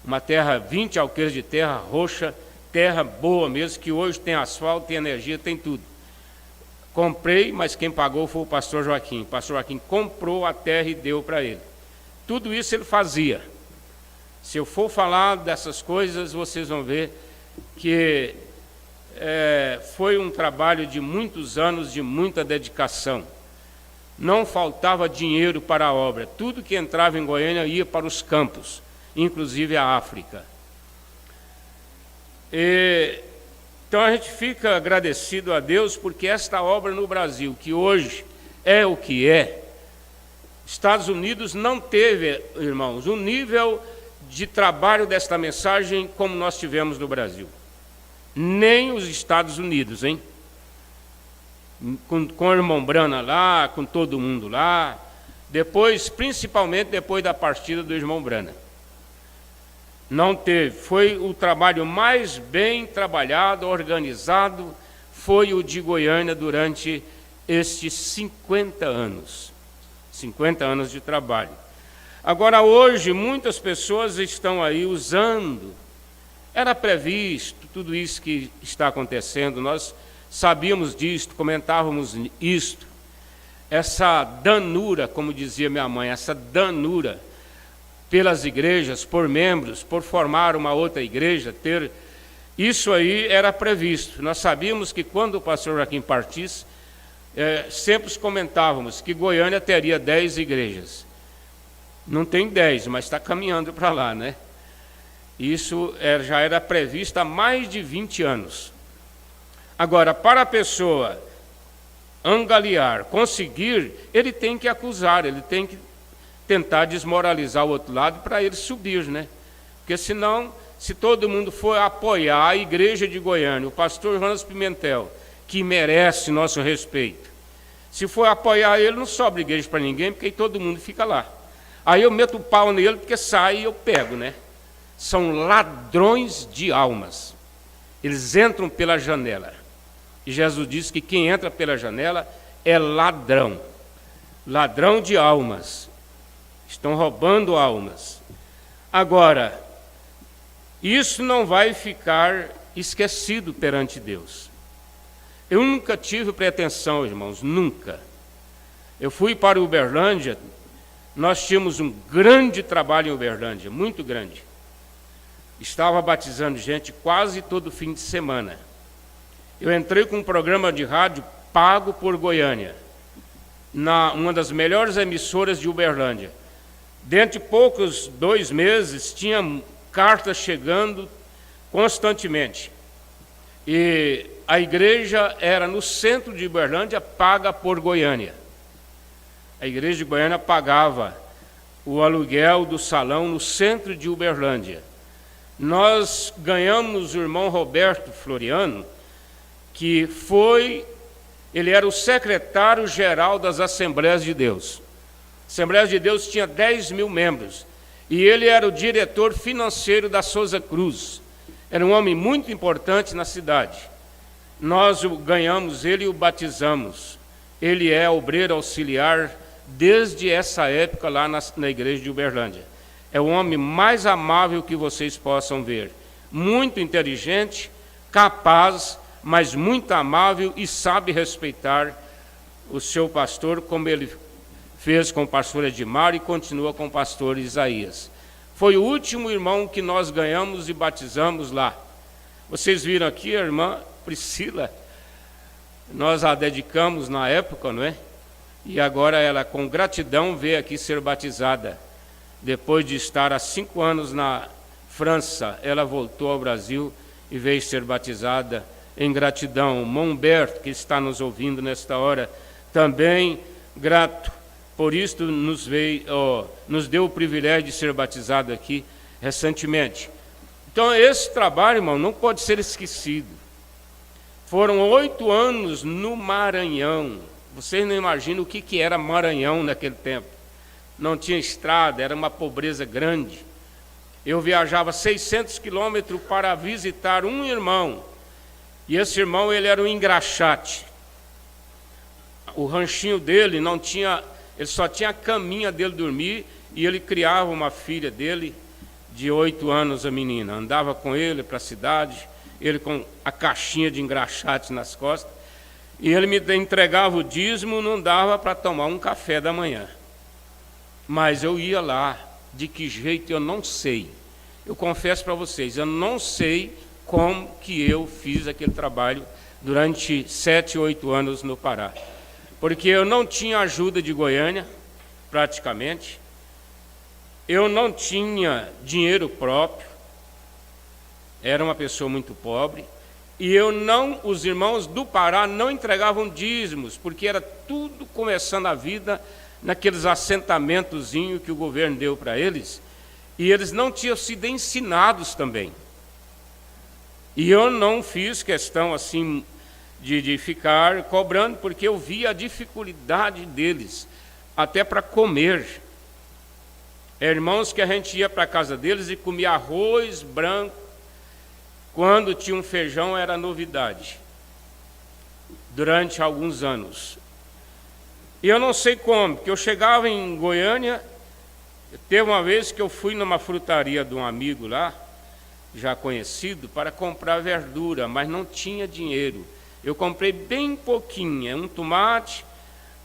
uma terra, 20 alqueires de terra roxa, terra boa mesmo, que hoje tem asfalto, tem energia, tem tudo. Comprei, mas quem pagou foi o pastor Joaquim. O pastor Joaquim comprou a terra e deu para ele. Tudo isso ele fazia. Se eu for falar dessas coisas, vocês vão ver que foi um trabalho de muitos anos, de muita dedicação. Não faltava dinheiro para a obra. Tudo que entrava em Goiânia ia para os campos, inclusive a África. Então a gente fica agradecido a Deus, porque esta obra no Brasil, que hoje é o que é, Estados Unidos não teve, irmãos, um nível de trabalho desta mensagem como nós tivemos no Brasil. Nem os Estados Unidos, hein? Com o irmão Brana lá, com todo mundo lá, depois, principalmente depois da partida do irmão Brana. Não teve, foi o trabalho mais bem trabalhado, organizado, foi o de Goiânia durante estes 50 anos. 50 anos de trabalho. Agora, hoje, muitas pessoas estão aí usando. Era previsto tudo isso que está acontecendo, nós sabíamos disto, comentávamos isto. Essa danura, como dizia minha mãe, essa danura pelas igrejas, por membros, por formar uma outra igreja, isso aí era previsto. Nós sabíamos que quando o pastor Joaquim partisse, sempre comentávamos que Goiânia teria 10 igrejas. Não tem 10, mas está caminhando para lá, né? Isso já era previsto há mais de 20 anos. Agora, para a pessoa angariar, conseguir, ele tem que acusar, ele tem que tentar desmoralizar o outro lado para ele subir, né? Porque senão, se todo mundo for apoiar a igreja de Goiânia, o pastor Jonas Pimentel, que merece nosso respeito, se for apoiar ele, não sobra igreja para ninguém, porque aí todo mundo fica lá. Aí eu meto o pau nele, porque sai e eu pego, né? São ladrões de almas. Eles entram pela janela. E Jesus disse que quem entra pela janela é ladrão. Ladrão de almas. Estão roubando almas. Agora, isso não vai ficar esquecido perante Deus. Eu nunca tive pretensão, irmãos, nunca. Eu fui para Uberlândia, nós tínhamos um grande trabalho em Uberlândia, muito grande. Estava batizando gente quase todo fim de semana. Eu entrei com um programa de rádio pago por Goiânia, uma das melhores emissoras de Uberlândia. Dentro de poucos 2 meses, tinha cartas chegando constantemente. E a igreja era no centro de Uberlândia, paga por Goiânia. A igreja de Goiânia pagava o aluguel do salão no centro de Uberlândia. Nós ganhamos o irmão Roberto Floriano, que ele era o secretário-geral das Assembleias de Deus. A Assembleia de Deus tinha 10 mil membros, e ele era o diretor financeiro da Souza Cruz. Era um homem muito importante na cidade. Nós ganhamos ele e o batizamos. Ele é obreiro auxiliar desde essa época lá na igreja de Uberlândia. É o homem mais amável que vocês possam ver. Muito inteligente, capaz, mas muito amável e sabe respeitar o seu pastor, como ele fez com o pastor Edmar e continua com o pastor Isaías. Foi o último irmão que nós ganhamos e batizamos lá. Vocês viram aqui a irmã Priscila, nós a dedicamos na época, não é? E agora ela, com gratidão, veio aqui ser batizada. Depois de estar há 5 anos na França, ela voltou ao Brasil e veio ser batizada em gratidão. Humberto, que está nos ouvindo nesta hora, também grato. Por isso nos deu o privilégio de ser batizado aqui recentemente. Então esse trabalho, irmão, não pode ser esquecido. Foram 8 anos no Maranhão. Vocês não imaginam o que era Maranhão naquele tempo. Não tinha estrada, era uma pobreza grande. Eu viajava 600 quilômetros para visitar um irmão. E esse irmão, ele era um engraxate. O ranchinho dele não tinha, ele só tinha a caminha dele dormir, e ele criava uma filha dele de 8 anos, a menina. Andava com ele para a cidade, ele com a caixinha de engraxate nas costas, e ele me entregava o dízimo, não dava para tomar um café da manhã. Mas eu ia lá, de que jeito eu não sei. Eu confesso para vocês, eu não sei como que eu fiz aquele trabalho durante 7, 8 anos no Pará. Porque eu não tinha ajuda de Goiânia, praticamente. Eu não tinha dinheiro próprio. Era uma pessoa muito pobre. E os irmãos do Pará não entregavam dízimos, porque era tudo começando a vida naqueles assentamentozinhos que o governo deu para eles, e eles não tinham sido ensinados também. E eu não fiz questão assim de ficar cobrando, porque eu via a dificuldade deles, até para comer. Irmãos que a gente ia para a casa deles e comia arroz branco, quando tinha um feijão era novidade, durante alguns anos. E eu não sei como, porque eu chegava em Goiânia, teve uma vez que eu fui numa frutaria de um amigo lá, já conhecido, para comprar verdura, mas não tinha dinheiro. Eu comprei bem pouquinho, um tomate,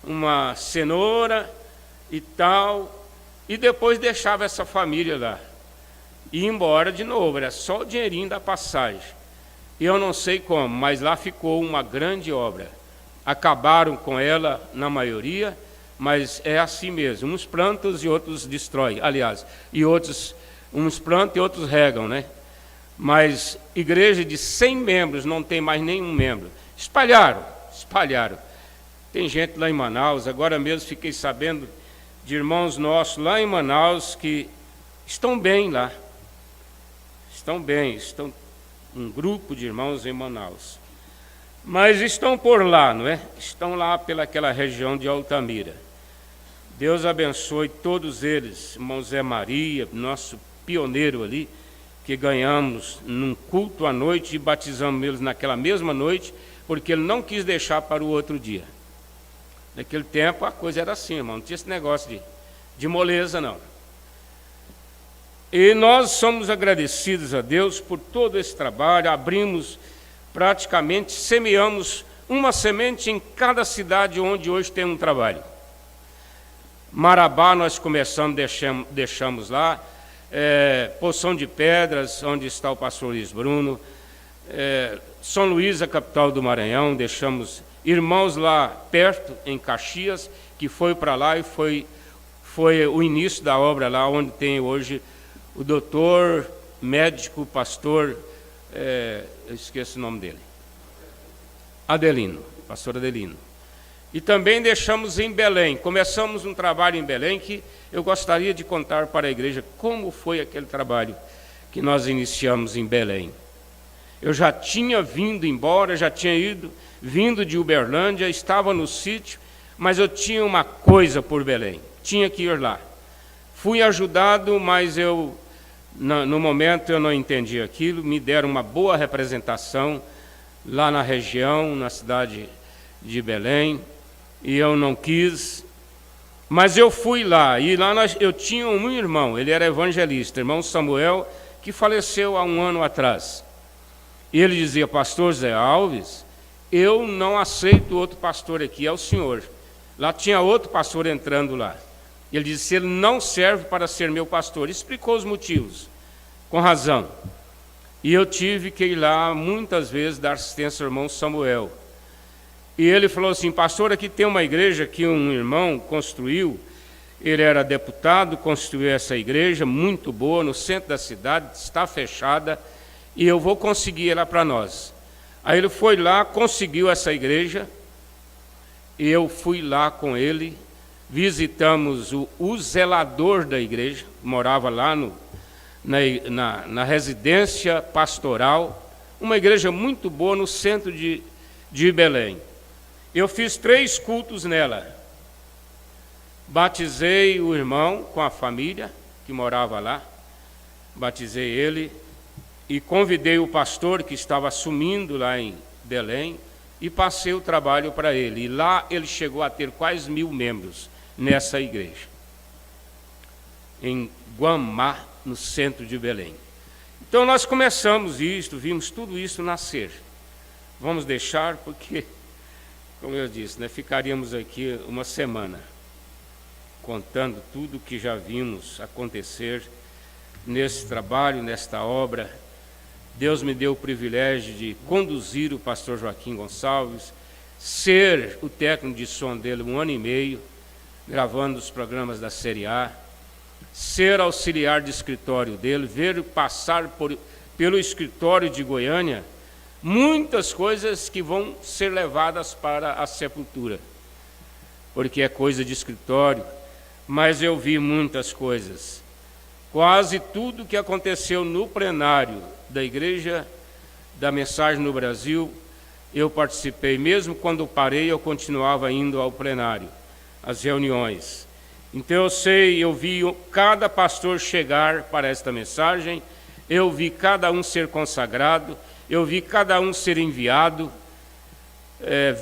uma cenoura e tal, e depois deixava essa família lá. E ia embora de novo, era só o dinheirinho da passagem. E eu não sei como, mas lá ficou uma grande obra. Acabaram com ela na maioria, mas é assim mesmo. Uns plantam e outros destroem, aliás. E outros, uns plantam e outros regam, né? Mas igreja de 100 membros não tem mais nenhum membro. Espalharam. Tem gente lá em Manaus, agora mesmo fiquei sabendo de irmãos nossos lá em Manaus que estão bem lá. Estão um grupo de irmãos em Manaus. Mas estão por lá, não é? Estão lá pelaquela região de Altamira. Deus abençoe todos eles. Irmão Zé Maria, nosso pioneiro ali, que ganhamos num culto à noite e batizamos eles naquela mesma noite, porque ele não quis deixar para o outro dia. Naquele tempo a coisa era assim, irmão, não tinha esse negócio de moleza, não. E nós somos agradecidos a Deus por todo esse trabalho. Semeamos uma semente em cada cidade onde hoje tem um trabalho. Marabá nós começamos, deixamos lá. Poção de Pedras, onde está o pastor Luiz Bruno. São Luís, a capital do Maranhão, deixamos irmãos lá perto, em Caxias, que foi para lá e foi o início da obra lá, onde tem hoje o doutor, médico, pastor, eu esqueço o nome dele, Adelino, pastor Adelino. E também deixamos em Belém. Começamos um trabalho em Belém que eu gostaria de contar para a igreja como foi aquele trabalho que nós iniciamos em Belém. Eu já tinha vindo embora, já tinha vindo de Uberlândia, estava no sítio, mas eu tinha uma coisa por Belém, tinha que ir lá. Fui ajudado, mas no momento eu não entendi aquilo, me deram uma boa representação lá na região, na cidade de Belém, e eu não quis, mas eu fui lá, e lá eu tinha um irmão, ele era evangelista, irmão Samuel, que faleceu há 1 ano atrás. E ele dizia: pastor Zé Alves, eu não aceito outro pastor aqui, é o senhor. Lá tinha outro pastor entrando lá. Ele disse: ele não serve para ser meu pastor. Explicou os motivos, com razão. E eu tive que ir lá muitas vezes dar assistência ao irmão Samuel. E ele falou assim: pastor, aqui tem uma igreja que um irmão construiu, ele era deputado, construiu essa igreja, muito boa, no centro da cidade, está fechada, e eu vou conseguir ela para nós. Aí ele foi lá, conseguiu essa igreja, e eu fui lá com ele, visitamos o zelador da igreja, morava lá na residência pastoral, uma igreja muito boa no centro de Belém. Eu fiz 3 cultos nela. Batizei o irmão com a família que morava lá, batizei ele e convidei o pastor que estava assumindo lá em Belém e passei o trabalho para ele. E lá ele chegou a ter quase 1000 membros nessa igreja, em Guamá, no centro de Belém. Então nós começamos isto, vimos tudo isso nascer. Vamos deixar porque, como eu disse, ficaríamos aqui uma semana contando tudo o que já vimos acontecer nesse trabalho, nesta obra. Deus me deu o privilégio de conduzir o pastor Joaquim Gonçalves, ser o técnico de som dele 1 ano e meio, gravando os programas da Série A, ser auxiliar de escritório dele, ver passar pelo escritório de Goiânia, muitas coisas que vão ser levadas para a sepultura, porque é coisa de escritório, mas eu vi muitas coisas. Quase tudo que aconteceu no plenário da Igreja da Mensagem no Brasil, eu participei. Mesmo quando parei, eu continuava indo ao plenário, às reuniões. Então eu vi cada pastor chegar para esta mensagem, eu vi cada um ser consagrado, eu vi cada um ser enviado,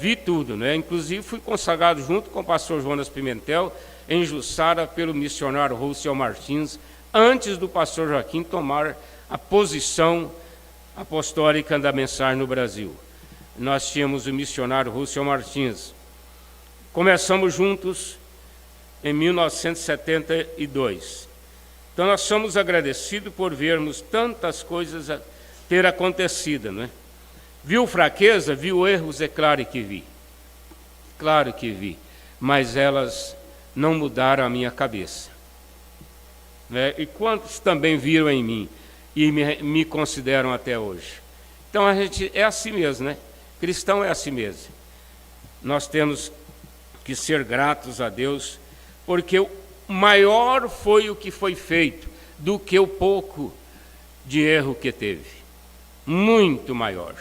vi tudo, Inclusive fui consagrado junto com o pastor Jonas Pimentel, em Jussara, pelo missionário Rússio Martins, antes do pastor Joaquim tomar a posição apostólica da mensagem no Brasil. Nós tínhamos o missionário Rússio Martins. Começamos juntos em 1972. Então nós somos agradecidos por vermos tantas coisas ter acontecido, Viu fraqueza, viu erros, é claro que vi. Claro que vi, mas elas não mudaram a minha cabeça. E quantos também viram em mim e me consideram até hoje? Então a gente é assim mesmo, Cristão é assim mesmo. Nós temos que ser gratos a Deus, porque o maior foi o que foi feito do que o pouco de erro que teve. Muito maior.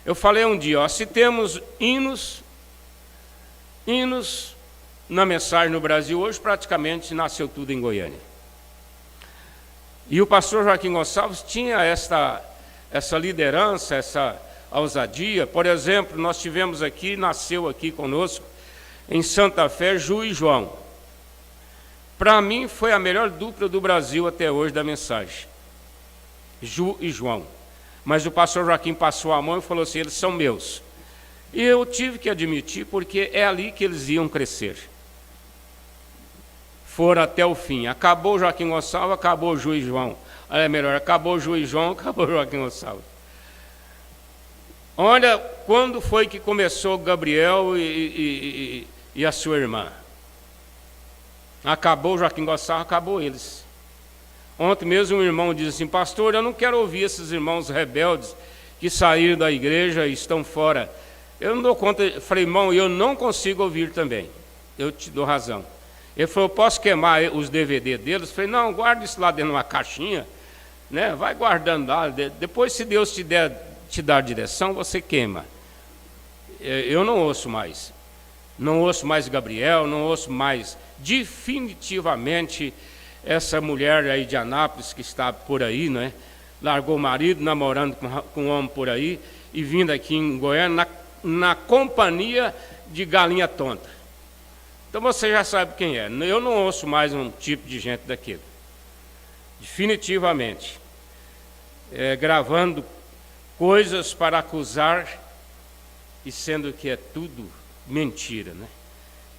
Eu falei um dia, se temos hinos na mensagem no Brasil, hoje praticamente nasceu tudo em Goiânia. E o pastor Joaquim Gonçalves tinha essa liderança, essa ousadia. Por exemplo, nós tivemos aqui, nasceu aqui conosco, em Santa Fé, Ju e João. Para mim, foi a melhor dupla do Brasil até hoje da mensagem. Ju e João. Mas o pastor Joaquim passou a mão e falou assim, eles são meus. E eu tive que admitir, porque é ali que eles iam crescer. Foram até o fim. Acabou Joaquim Gonçalves, acabou Ju e João. Acabou Ju e João, acabou Joaquim Gonçalves. Olha, quando foi que começou Gabriel e a sua irmã? Acabou Joaquim Gonçalves, acabou eles. Ontem mesmo um irmão disse assim, pastor, eu não quero ouvir esses irmãos rebeldes que saíram da igreja e estão fora Eu não dou conta. Eu falei, irmão, eu não consigo ouvir também. Eu te dou razão. Ele falou, posso queimar os DVD deles? Eu falei, não, guarda isso lá dentro de uma caixinha, né? Vai guardando lá. Depois, se Deus te dar direção, você queima. Eu não ouço mais. Não ouço mais Gabriel, não ouço mais. Definitivamente, essa mulher aí de Anápolis que está por aí, né? Largou o marido, namorando com um homem por aí, e vindo aqui em Goiânia, na companhia de galinha tonta. Então você já sabe quem é. Eu não ouço mais um tipo de gente daquele. Definitivamente. Gravando coisas para acusar, e sendo que é tudo mentira, né?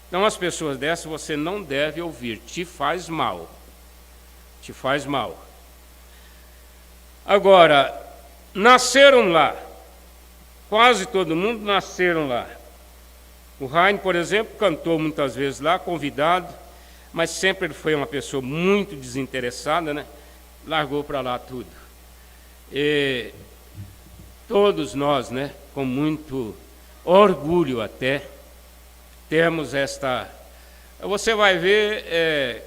Então as pessoas dessas você não deve ouvir, te faz mal. Te faz mal. Agora, nasceram lá. Quase todo mundo nasceram lá. O Raine, por exemplo, cantou muitas vezes lá, convidado, mas sempre ele foi uma pessoa muito desinteressada, né? Largou para lá tudo. E todos nós, né, com muito orgulho até, temos esta... Você vai ver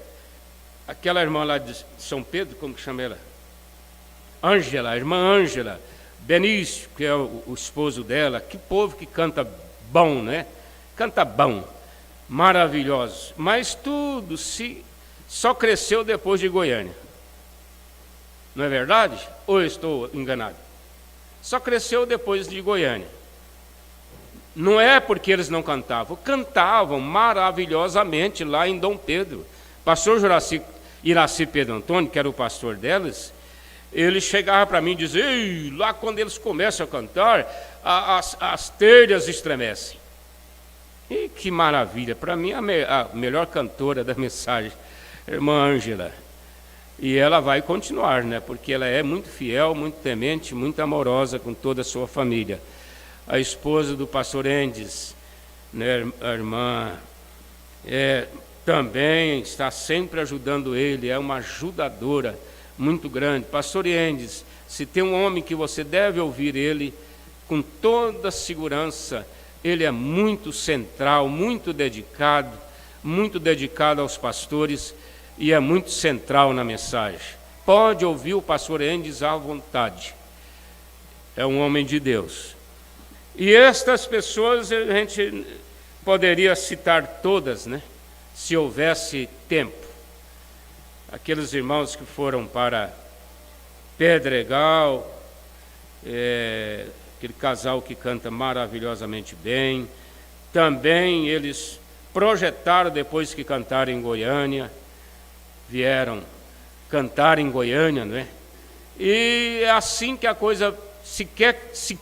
aquela irmã lá de São Pedro, como que chama ela? Ângela, a irmã Ângela, Benício, que é o esposo dela, que povo que canta bom, né? Canta bom, maravilhoso. Mas tudo só cresceu depois de Goiânia. Não é verdade? Ou eu estou enganado? Só cresceu depois de Goiânia. Não é porque eles não cantavam maravilhosamente lá em Dom Pedro. Pastor Iraci Pedro Antônio, que era o pastor delas, ele chegava para mim e dizia, ei, lá quando eles começam a cantar, as telhas estremecem. E que maravilha, para mim a melhor cantora da mensagem, irmã Ângela. E ela vai continuar, né? Porque ela é muito fiel, muito temente, muito amorosa com toda a sua família. A esposa do pastor Endes, né, a irmã, também está sempre ajudando ele, é uma ajudadora muito grande. Pastor Endes, se tem um homem que você deve ouvir ele com toda segurança, ele é muito central, muito dedicado aos pastores e é muito central na mensagem. Pode ouvir o pastor Endes à vontade. É um homem de Deus. E estas pessoas a gente poderia citar todas, né? Se houvesse tempo. Aqueles irmãos que foram para Pedregal, aquele casal que canta maravilhosamente bem. Também eles projetaram, depois que cantaram em Goiânia, vieram cantar em Goiânia, não é? E é assim que a coisa se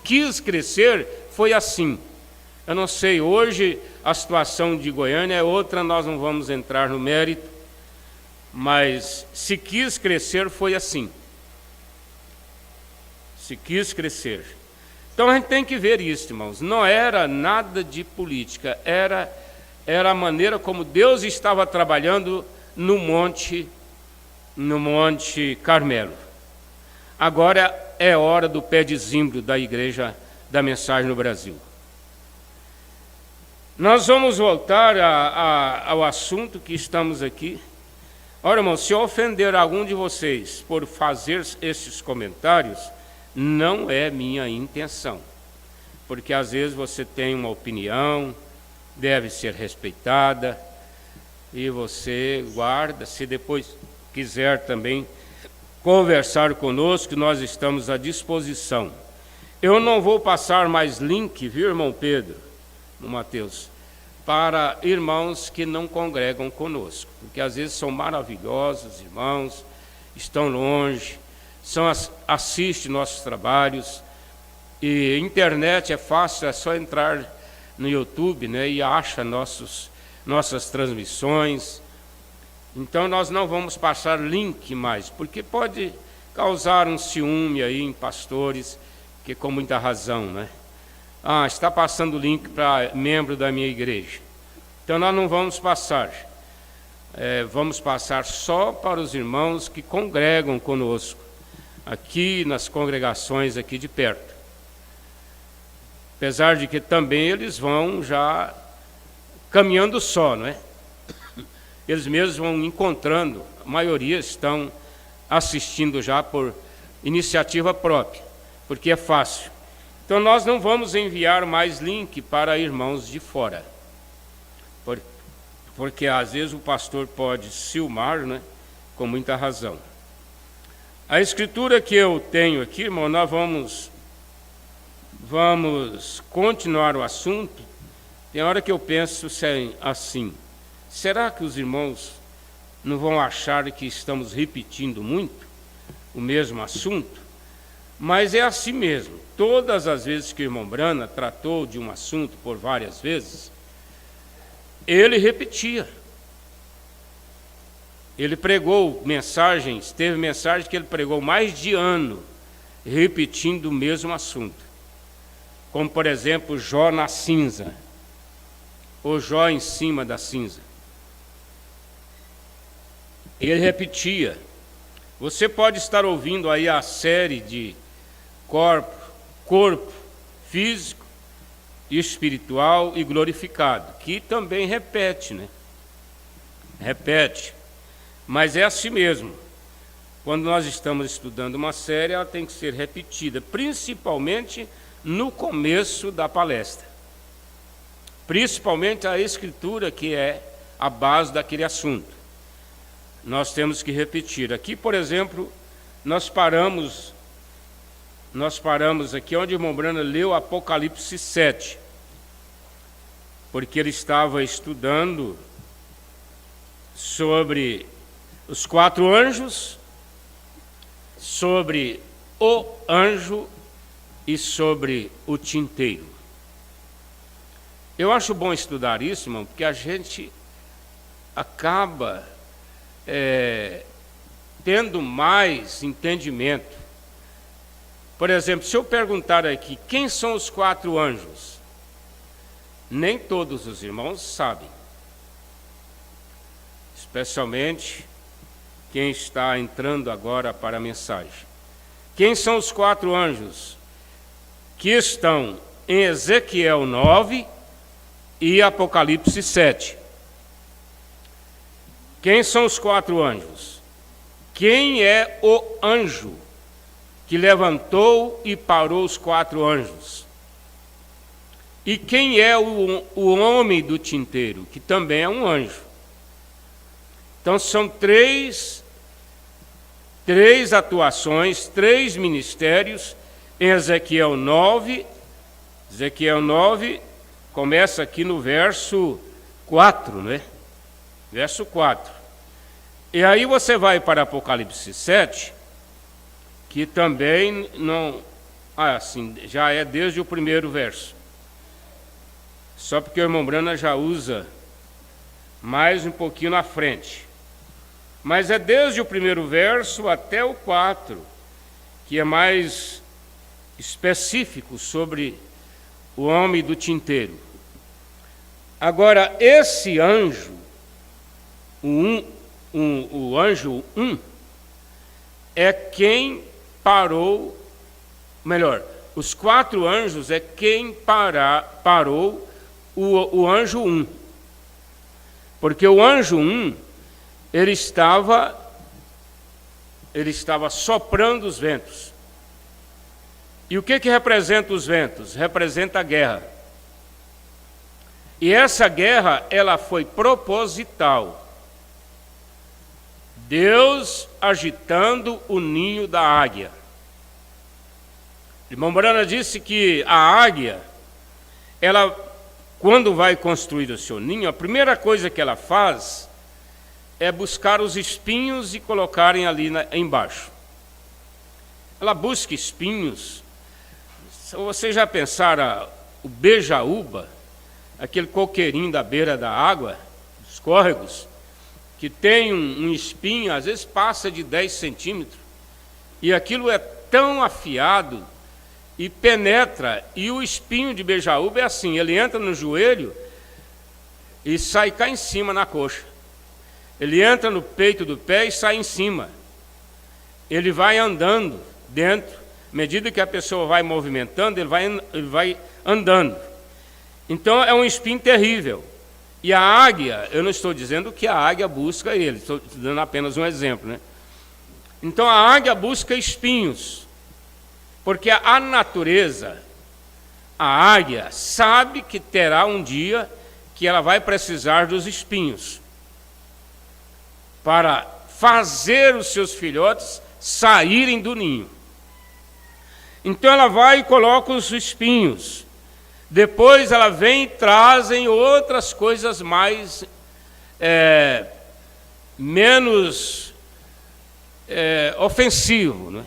quis crescer, foi assim. Eu não sei, hoje a situação de Goiânia é outra, nós não vamos entrar no mérito, mas se quis crescer, foi assim. Se quis crescer. Então a gente tem que ver isso, irmãos. Não era nada de política, era a maneira como Deus estava trabalhando no Monte Carmelo. Agora é hora do pé de zimbro da igreja da mensagem no Brasil. Nós vamos voltar ao assunto que estamos aqui. Ora, irmão, se eu ofender algum de vocês por fazer esses comentários, não é minha intenção. Porque às vezes você tem uma opinião, deve ser respeitada, e você guarda. Se depois quiser também conversar conosco, nós estamos à disposição. Eu não vou passar mais link, viu, irmão Pedro, no Mateus, para irmãos que não congregam conosco, porque às vezes são maravilhosos irmãos, estão longe, assistem nossos trabalhos, e internet é fácil, é só entrar no YouTube, né, e acha nossas transmissões. Então nós não vamos passar link mais, porque pode causar um ciúme aí em pastores, que com muita razão, né? Está passando link para membro da minha igreja. Então nós não vamos passar. Vamos passar só para os irmãos que congregam conosco, aqui nas congregações aqui de perto. Apesar de que também eles vão já caminhando só, não é? Eles mesmos vão encontrando, a maioria estão assistindo já por iniciativa própria, porque é fácil. Então nós não vamos enviar mais link para irmãos de fora, porque às vezes o pastor pode ciumar, né? Com muita razão. A escritura que eu tenho aqui, irmão, nós vamos continuar o assunto. Tem hora que eu penso assim, será que os irmãos não vão achar que estamos repetindo muito o mesmo assunto? Mas é assim mesmo. Todas as vezes que o irmão Brana tratou de um assunto por várias vezes, ele repetia. Ele pregou mensagens, teve mensagem que ele pregou mais de ano, repetindo o mesmo assunto. Como, por exemplo, Jó na cinza, ou Jó em cima da cinza. Ele repetia. Você pode estar ouvindo aí a série de corpo físico, espiritual e glorificado, que também repete, né? Repete. Mas é assim mesmo. Quando nós estamos estudando uma série, ela tem que ser repetida, principalmente no começo da palestra. Principalmente a escritura, que é a base daquele assunto. Nós temos que repetir. Aqui, por exemplo, nós paramos aqui onde o irmão Brana leu Apocalipse 7, porque ele estava estudando sobre os 4 anjos, sobre o anjo e sobre o tinteiro. Eu acho bom estudar isso, irmão, porque a gente acaba tendo mais entendimento. Por exemplo, se eu perguntar aqui, quem são os 4 anjos? Nem todos os irmãos sabem. Especialmente quem está entrando agora para a mensagem. Quem são os 4 anjos que estão em Ezequiel 9 e Apocalipse 7? Quem são os 4 anjos? Quem é o anjo que levantou e parou os 4 anjos? E quem é o homem do tinteiro, que também é um anjo? Então são três atuações, 3 ministérios em Ezequiel 9. Ezequiel 9 começa aqui no verso 4, né? Verso 4. E aí você vai para Apocalipse 7, que também não... assim, já é desde o primeiro verso. Só porque o irmão Brana já usa mais um pouquinho na frente. Mas é desde o primeiro verso até o 4, que é mais específico sobre o homem do tinteiro. Agora, esse anjo, o anjo 1, é quem parou, melhor, os 4 anjos é quem parou o anjo 1. Porque o anjo 1, ele estava soprando os ventos. E o que representa os ventos? Representa a guerra. E essa guerra, ela foi proposital. Deus agitando o ninho da águia. Irmão Brana disse que a águia, ela, quando vai construir o seu ninho, a primeira coisa que ela faz é buscar os espinhos e colocarem ali embaixo. Ela busca espinhos. Vocês já pensaram o bejaúba, aquele coqueirinho da beira da água, os córregos, que tem um espinho, às vezes passa de 10 centímetros, e aquilo é tão afiado e penetra, e o espinho de bejaúba é assim, ele entra no joelho e sai cá em cima na coxa. Ele entra no peito do pé e sai em cima. Ele vai andando dentro À medida que a pessoa vai movimentando, ele vai andando. Então é um espinho terrível. E a águia, eu não estou dizendo que a águia busca ele, estou dando apenas um exemplo, né? Então a águia busca espinhos, porque a natureza, a águia, sabe que terá um dia que ela vai precisar dos espinhos para fazer os seus filhotes saírem do ninho. Então ela vai e coloca os espinhos. Depois ela vem e trazem outras coisas mais, menos ofensivo, né?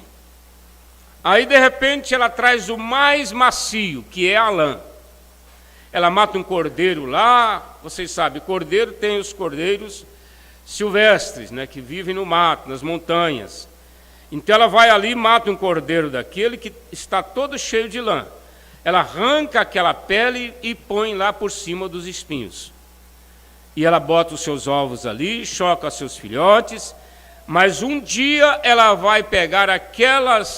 Aí de repente ela traz o mais macio, que é a lã. Ela mata um cordeiro lá, vocês sabem, cordeiro tem os cordeiros silvestres, né, que vivem no mato, nas montanhas. Então ela vai ali e mata um cordeiro daquele que está todo cheio de lã. Ela arranca aquela pele e põe lá por cima dos espinhos. E ela bota os seus ovos ali, choca seus filhotes, mas um dia ela vai pegar aquela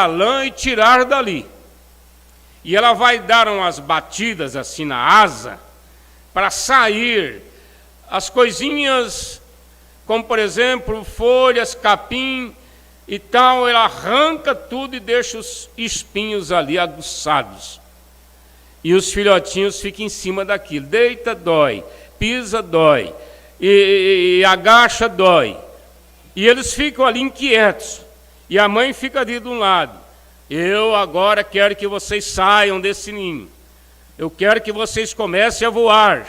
lã e tirar dali. E ela vai dar umas batidas assim na asa para sair as coisinhas, como por exemplo folhas, capim e tal. Ela arranca tudo e deixa os espinhos ali aguçados. E os filhotinhos ficam em cima daquilo. Deita, dói. Pisa, dói. E agacha, dói. E eles ficam ali inquietos. E a mãe fica ali de um lado. Eu agora quero que vocês saiam desse ninho. Eu quero que vocês comecem a voar.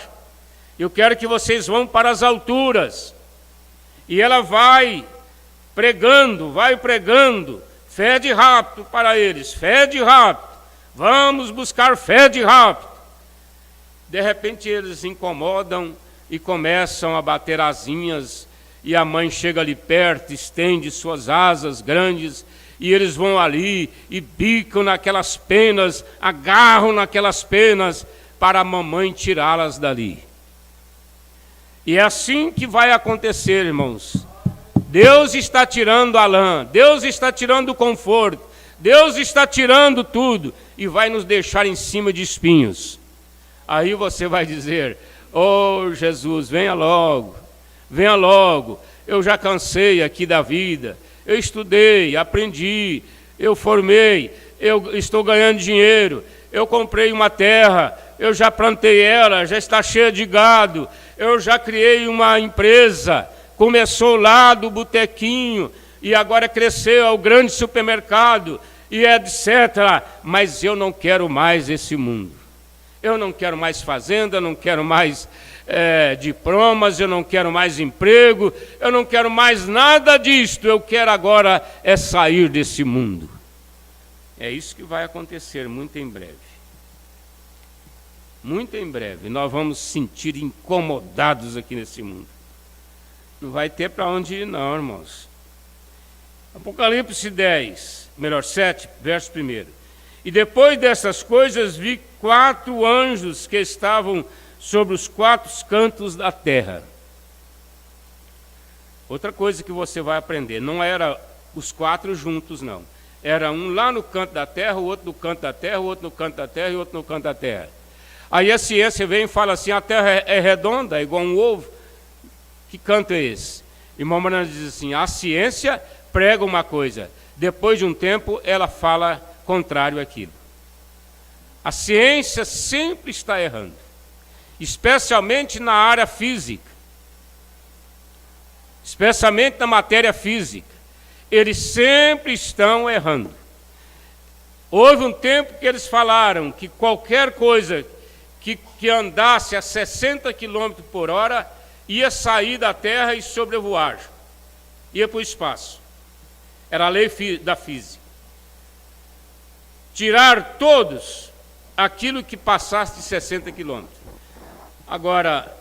Eu quero que vocês vão para as alturas. E ela vai pregando, fede rápido para eles, fede rápido. Vamos buscar fede rápido. De repente eles incomodam e começam a bater asinhas. E a mãe chega ali perto, estende suas asas grandes, e eles vão ali e bicam naquelas penas, agarram naquelas penas para a mamãe tirá-las dali. E é assim que vai acontecer, irmãos. Deus está tirando a lã, Deus está tirando o conforto, Deus está tirando tudo e vai nos deixar em cima de espinhos. Aí você vai dizer: oh Jesus, venha logo, eu já cansei aqui da vida, eu estudei, aprendi, eu formei, eu estou ganhando dinheiro, eu comprei uma terra, eu já plantei ela, já está cheia de gado, eu já criei uma empresa, começou lá do botequinho e agora cresceu ao grande supermercado e etc. Mas eu não quero mais esse mundo. Eu não quero mais fazenda, eu não quero mais diplomas, eu não quero mais emprego, eu não quero mais nada disto, eu quero agora sair desse mundo. É isso que vai acontecer muito em breve. Muito em breve, nós vamos sentir incomodados aqui nesse mundo. Não vai ter para onde ir não, irmãos. Apocalipse 7, verso 1. E depois dessas coisas vi 4 anjos que estavam sobre os 4 cantos da terra. Outra coisa que você vai aprender, não era os 4 juntos, não. Era um lá no canto da terra, o outro no canto da terra, o outro no canto da terra e o outro no canto da terra. Aí a ciência vem e fala assim: a terra é redonda, é igual um ovo. Que canto é esse? Irmão Mariano diz assim: a ciência prega uma coisa, depois de um tempo ela fala contrário àquilo. A ciência sempre está errando, especialmente na área física, especialmente na matéria física. Eles sempre estão errando. Houve um tempo que eles falaram que qualquer coisa que andasse a 60 km por hora ia sair da terra e sobrevoar, ia para o espaço. Era a lei da física. Tirar todos aquilo que passasse de 60 km. Agora,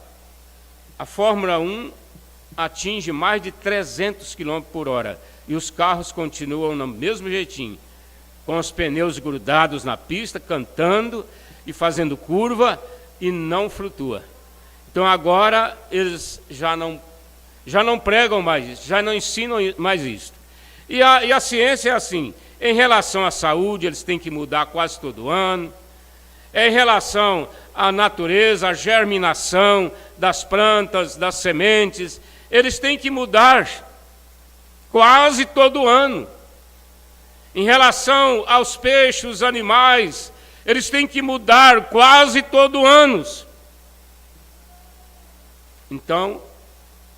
a Fórmula 1 atinge mais de 300 km por hora e os carros continuam no mesmo jeitinho, com os pneus grudados na pista, cantando e fazendo curva, e não flutua. Então agora eles já não pregam mais isso, já não ensinam mais isso. E a ciência é assim, Em relação à saúde, eles têm que mudar quase todo ano. Em relação à natureza, à germinação das plantas, das sementes, eles têm que mudar quase todo ano. Em relação aos peixes, os animais, eles têm que mudar quase todo ano. Então,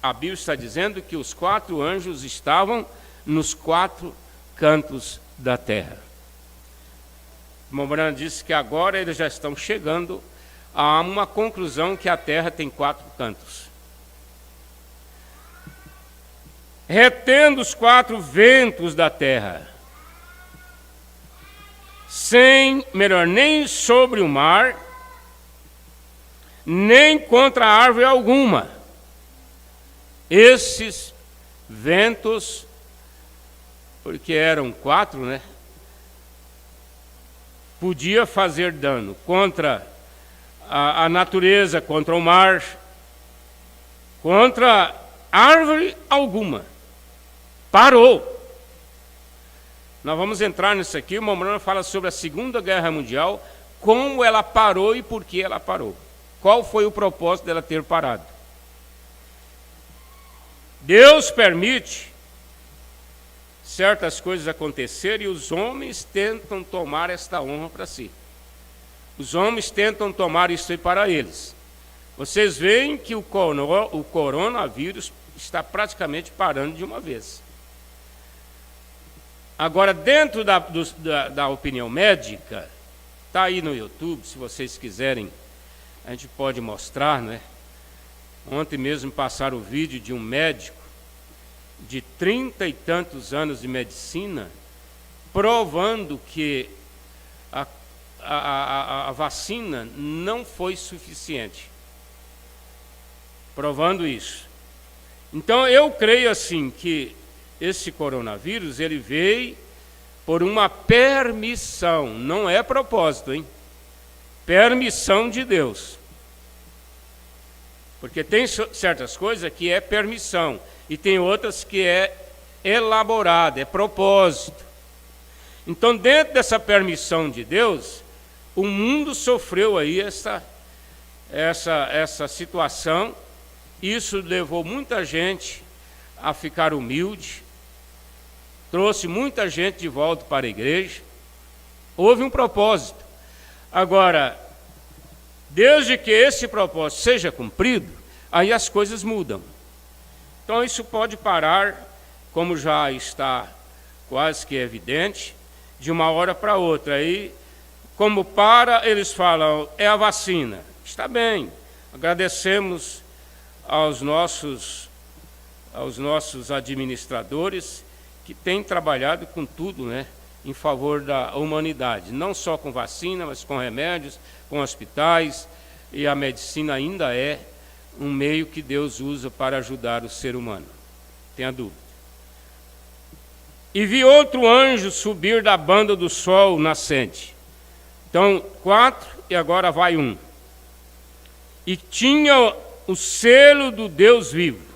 a Bíblia está dizendo que os 4 anjos estavam nos 4 cantos da terra. Mombrana disse que agora eles já estão chegando a uma conclusão que a terra tem 4 cantos. Retendo os 4 ventos da terra, nem sobre o mar, nem contra árvore alguma. Esses ventos, porque eram 4, né? Podia fazer dano contra a natureza, contra o mar, contra árvore alguma. Parou. Nós vamos entrar nisso aqui. O Mombrana fala sobre a Segunda Guerra Mundial, como ela parou e por que ela parou. Qual foi o propósito dela ter parado? Deus permite certas coisas acontecerem e os homens tentam tomar esta honra para si. Os homens tentam tomar isso aí para eles. Vocês veem que o coronavírus está praticamente parando de uma vez. Agora, dentro da opinião médica, está aí no YouTube, se vocês quiserem, a gente pode mostrar, né? Ontem mesmo passaram o vídeo de um médico de 30 e tantos anos de medicina, provando que a vacina não foi suficiente. Provando isso. Então, eu creio assim que esse coronavírus, ele veio por uma permissão, não é propósito, hein? Permissão de Deus. Porque tem certas coisas que é permissão, e tem outras que é elaborada, é propósito. Então, dentro dessa permissão de Deus, o mundo sofreu aí essa situação. Isso levou muita gente a ficar humilde, trouxe muita gente de volta para a igreja. Houve um propósito. Agora, desde que esse propósito seja cumprido, aí as coisas mudam. Então isso pode parar, como já está quase que evidente, de uma hora para outra. Aí, como para, eles falam, é a vacina. Está bem, agradecemos aos nossos administradores que têm trabalhado com tudo, né, em favor da humanidade, não só com vacina, mas com remédios, com hospitais, e a medicina ainda é um meio que Deus usa para ajudar o ser humano. Tenha dúvida. E vi outro anjo subir da banda do sol nascente. Então, 4 e agora vai 1. E tinha o selo do Deus vivo.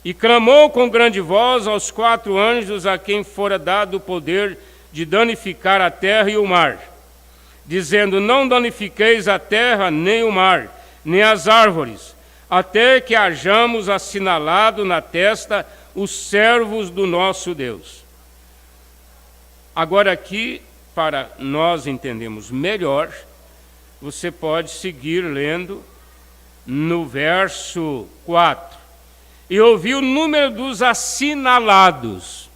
E clamou com grande voz aos 4 anjos a quem fora dado o poder de danificar a terra e o mar, dizendo, não danifiqueis a terra, nem o mar, nem as árvores, até que hajamos assinalado na testa os servos do nosso Deus. Agora aqui, para nós entendermos melhor, você pode seguir lendo no verso 4. E ouvi o número dos assinalados.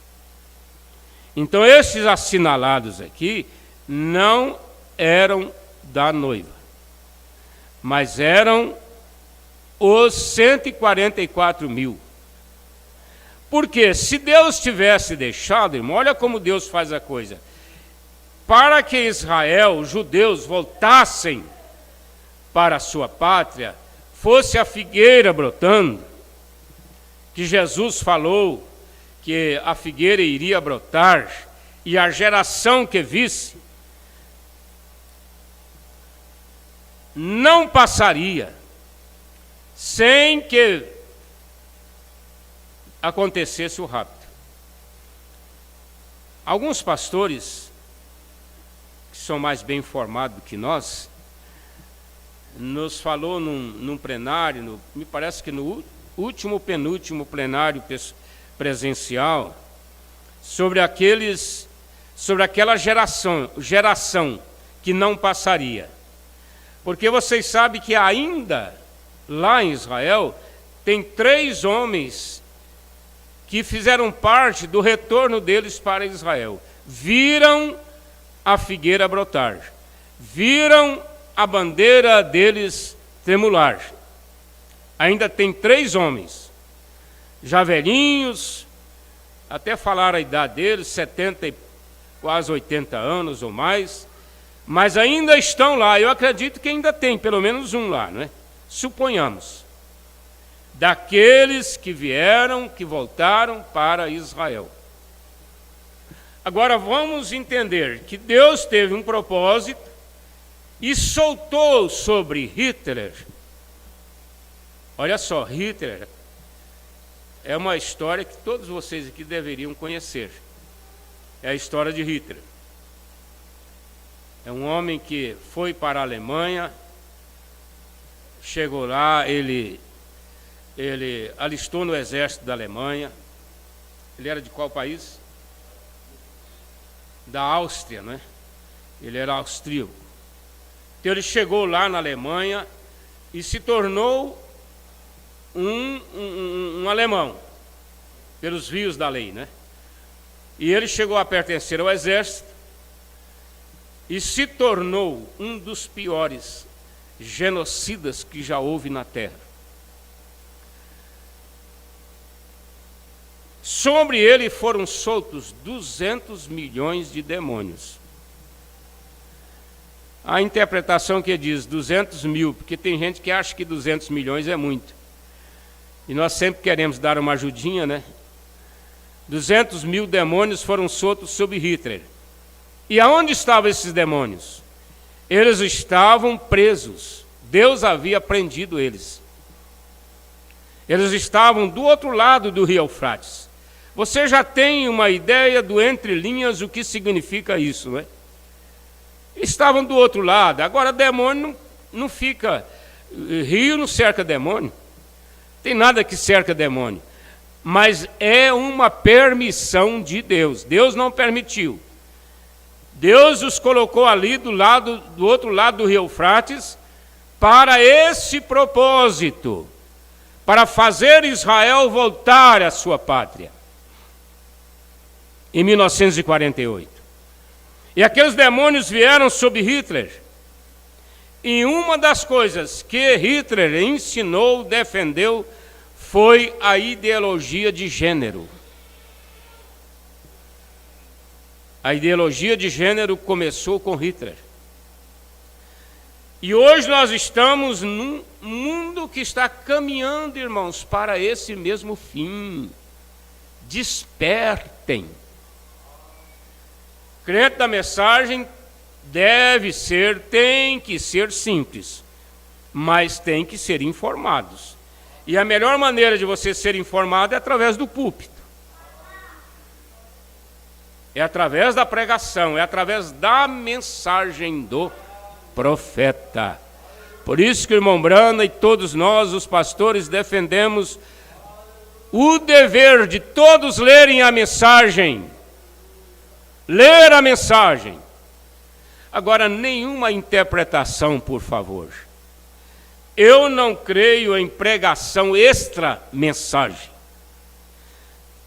Então, esses assinalados aqui não eram da noiva, mas eram os 144 mil. Porque se Deus tivesse deixado, irmão, olha como Deus faz a coisa. Para que Israel, os judeus, voltassem para a sua pátria, fosse a figueira brotando, que Jesus falou que a figueira iria brotar, e a geração que visse não passaria sem que acontecesse o rapto. Alguns pastores, que são mais bem informados que nós, nos falou num plenário, me parece que no último, penúltimo plenário presencial, sobre aquela geração que não passaria. Porque vocês sabem que ainda lá em Israel tem 3 homens que fizeram parte do retorno deles para Israel. Viram a figueira brotar, viram a bandeira deles tremular. Ainda tem 3 homens, já velhinhos, até falar a idade deles, 70 e quase 80 anos ou mais, mas ainda estão lá. Eu acredito que ainda tem pelo menos um lá, não é? Suponhamos, daqueles que vieram, que voltaram para Israel. Agora vamos entender que Deus teve um propósito e soltou sobre Hitler. Olha só, Hitler é uma história que todos vocês aqui deveriam conhecer. É a história de Hitler. É um homem que foi para a Alemanha, chegou lá, ele alistou no exército da Alemanha. Ele era de qual país? Da Áustria, né? Ele era austríaco. Então ele chegou lá na Alemanha e se tornou um alemão, pelos rios da lei, né? E ele chegou a pertencer ao exército e se tornou um dos piores genocidas que já houve na Terra. Sobre ele foram soltos 200 milhões de demônios. A interpretação que diz 200 mil, porque tem gente que acha que 200 milhões é muito. E nós sempre queremos dar uma ajudinha, né? 200 mil demônios foram soltos sobre Hitler. E aonde estavam esses demônios? Eles estavam presos. Deus havia prendido eles. Eles estavam do outro lado do rio Eufrates. Você já tem uma ideia do entre linhas o que significa isso, não é? Estavam do outro lado. Agora, demônio não fica... Rio não cerca demônio. Tem nada que cerca demônio. Mas é uma permissão de Deus. Deus não permitiu. Deus os colocou ali do outro lado do rio Eufrates para esse propósito, para fazer Israel voltar à sua pátria. Em 1948. E aqueles demônios vieram sobre Hitler. E uma das coisas que Hitler ensinou, defendeu, foi a ideologia de gênero. A ideologia de gênero começou com Hitler. E hoje nós estamos num mundo que está caminhando, irmãos, para esse mesmo fim. Despertem. Crente da mensagem tem que ser simples, mas tem que ser informados. E a melhor maneira de você ser informado é através do púlpito. É através da pregação, é através da mensagem do profeta. Por isso que o irmão Brana e todos nós, os pastores, defendemos o dever de todos lerem a mensagem. Ler a mensagem. Agora, nenhuma interpretação, por favor. Eu não creio em pregação extra-mensagem.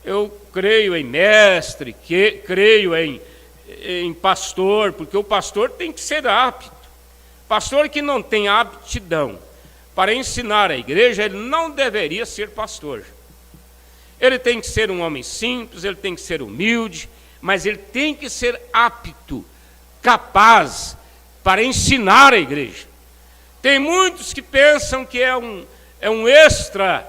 Eu creio em mestre, creio em pastor, porque o pastor tem que ser apto. Pastor que não tem aptidão para ensinar a igreja, ele não deveria ser pastor. Ele tem que ser um homem simples, ele tem que ser humilde, mas ele tem que ser apto, capaz para ensinar a igreja. Tem muitos que pensam que é um extra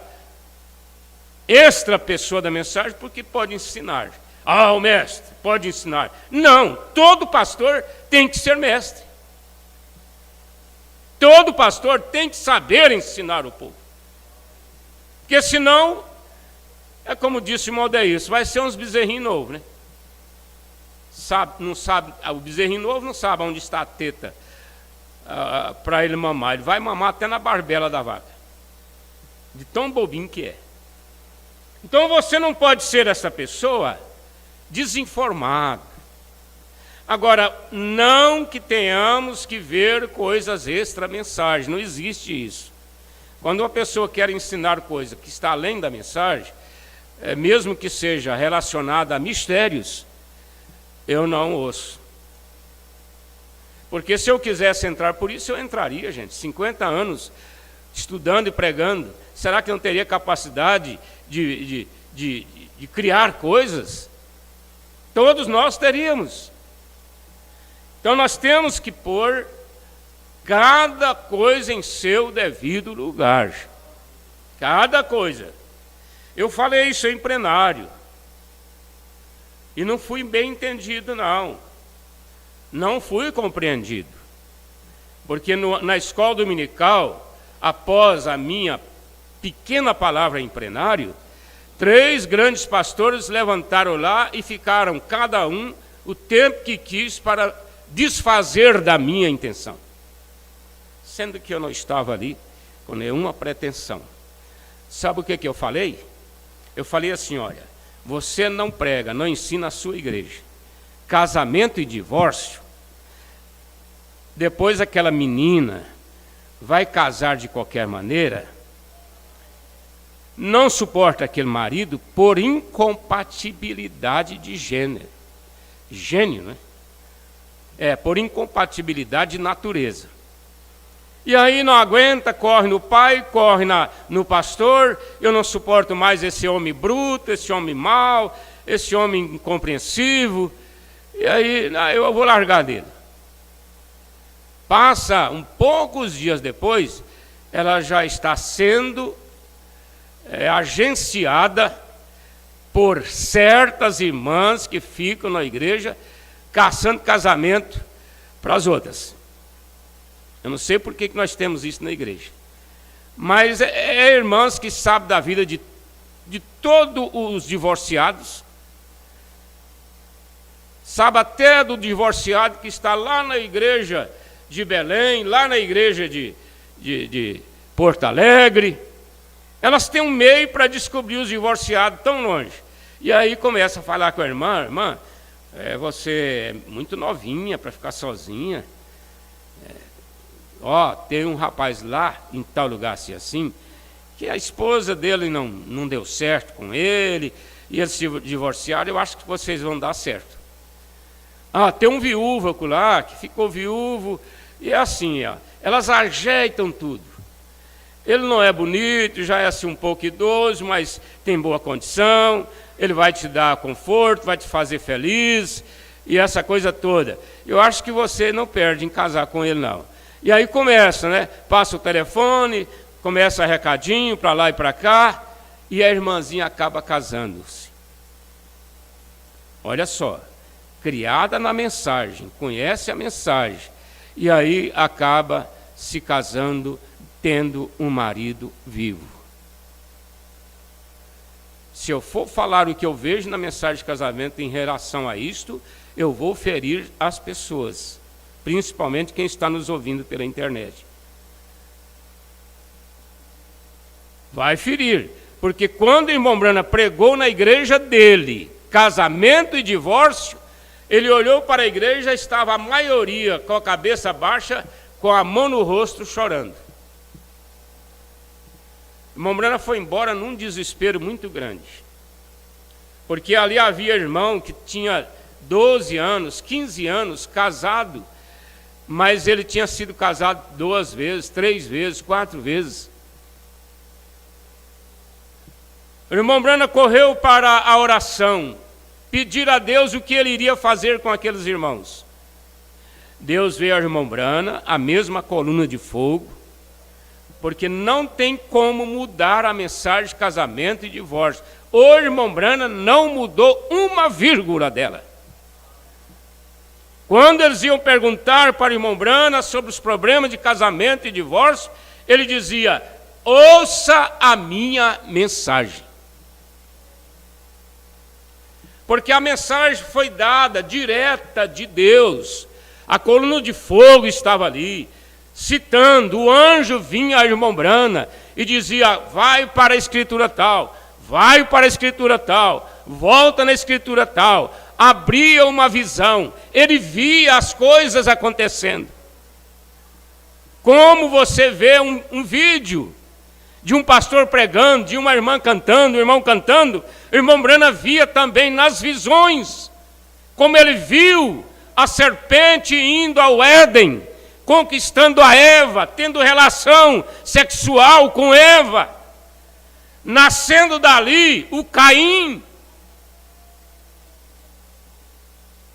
pessoa da mensagem porque pode ensinar. Ah, o mestre pode ensinar. Não, todo pastor tem que ser mestre. Todo pastor tem que saber ensinar o povo. Porque senão, é como disse o irmão Deilson, vai ser uns bezerrinhos novos, né? não sabe, o bezerrinho novo não sabe onde está a teta para ele mamar. Ele vai mamar até na barbela da vaca, de tão bobinho que é. Então você não pode ser essa pessoa desinformada. Agora, não que tenhamos que ver coisas extra-mensagem, não existe isso. Quando uma pessoa quer ensinar coisa que está além da mensagem, mesmo que seja relacionada a mistérios, eu não ouço. Porque se eu quisesse entrar por isso, eu entraria, gente. 50 anos estudando e pregando, será que eu não teria capacidade de criar coisas? Todos nós teríamos. Então nós temos que pôr cada coisa em seu devido lugar. Cada coisa. Eu falei isso em plenário. E não fui bem entendido, não. Não fui compreendido. Porque na escola dominical, após a minha pequena palavra em plenário, 3 grandes pastores levantaram lá e ficaram, cada um, o tempo que quis para desfazer da minha intenção. Sendo que eu não estava ali com nenhuma pretensão. Sabe o que eu falei? Eu falei assim, olha, você não prega, não ensina a sua igreja. Casamento e divórcio, depois aquela menina vai casar de qualquer maneira, não suporta aquele marido por incompatibilidade de gênero. Gênio, né? Por incompatibilidade de natureza. E aí não aguenta, corre no pai, corre no pastor, eu não suporto mais esse homem bruto, esse homem mau, esse homem incompreensivo, e aí eu vou largar dele. Passa poucos dias depois, ela já está sendo agenciada por certas irmãs que ficam na igreja caçando casamento para as outras. Eu não sei por que nós temos isso na igreja. Mas irmãs que sabem da vida de todos os divorciados. Sabe até do divorciado que está lá na igreja de Belém, lá na igreja de Porto Alegre. Elas têm um meio para descobrir os divorciados tão longe. E aí começa a falar com a irmã, irmã, você é muito novinha para ficar sozinha. Tem um rapaz lá, em tal lugar assim, que a esposa dele não deu certo com ele, e eles se divorciaram, eu acho que vocês vão dar certo. Tem um viúvo lá, que ficou viúvo, e é assim, elas ajeitam tudo. Ele não é bonito, já é assim um pouco idoso, mas tem boa condição, ele vai te dar conforto, vai te fazer feliz, e essa coisa toda. Eu acho que você não perde em casar com ele, não. E aí começa, né? Passa o telefone, começa recadinho para lá e para cá, e a irmãzinha acaba casando-se. Olha só, criada na mensagem, conhece a mensagem, e aí acaba se casando, tendo um marido vivo. Se eu for falar o que eu vejo na mensagem de casamento em relação a isto, eu vou ferir as pessoas, principalmente quem está nos ouvindo pela internet. Vai ferir, porque quando o irmão Brana pregou na igreja dele, casamento e divórcio, ele olhou para a igreja, estava a maioria com a cabeça baixa, com a mão no rosto, chorando. O irmão Brana foi embora num desespero muito grande, porque ali havia irmão que tinha 12 anos, 15 anos, casado, mas ele tinha sido casado 2 vezes, 3 vezes, 4 vezes. O irmão Brana correu para a oração, pedir a Deus o que ele iria fazer com aqueles irmãos. Deus veio ao irmão Brana, a mesma coluna de fogo, porque não tem como mudar a mensagem de casamento e divórcio. O irmão Brana não mudou uma vírgula dela. Quando eles iam perguntar para o irmão Brana sobre os problemas de casamento e divórcio, ele dizia: ouça a minha mensagem. porque a mensagem foi dada direta de Deus. A coluna de fogo estava ali, citando, o anjo vinha a irmã Brana e dizia, vai para a escritura tal, vai para a escritura tal, volta na escritura tal. Abria uma visão, ele via as coisas acontecendo. Como você vê um vídeo de um pastor pregando, de uma irmã cantando, um irmão cantando, o irmão Brana via também nas visões, como ele viu a serpente indo ao Éden, conquistando a Eva, tendo relação sexual com Eva, nascendo dali o Caim.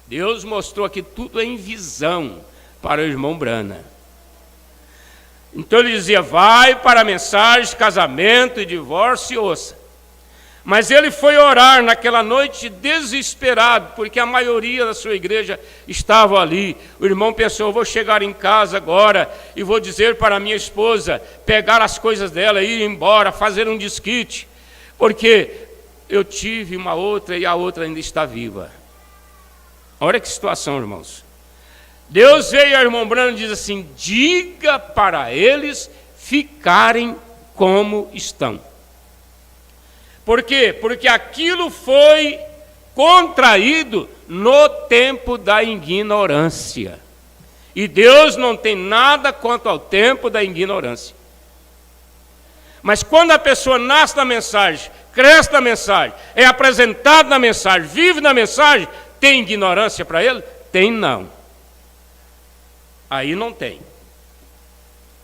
Deus mostrou aqui tudo em visão para o irmão Brana. Então ele dizia, vai para a mensagem, casamento e divórcio e ouça. Mas ele foi orar naquela noite desesperado, porque a maioria da sua igreja estava ali. O irmão pensou, vou chegar em casa agora e vou dizer para a minha esposa, pegar as coisas dela, ir embora, fazer um desquite, porque eu tive uma outra e a outra ainda está viva. Olha que situação, irmãos. Deus veio ao irmão Brana e diz assim, diga para eles ficarem como estão. Por quê? Porque aquilo foi contraído no tempo da ignorância. E Deus não tem nada quanto ao tempo da ignorância. Mas quando a pessoa nasce na mensagem, cresce na mensagem, é apresentado na mensagem, vive na mensagem, tem ignorância para ele? Tem não. Aí não tem.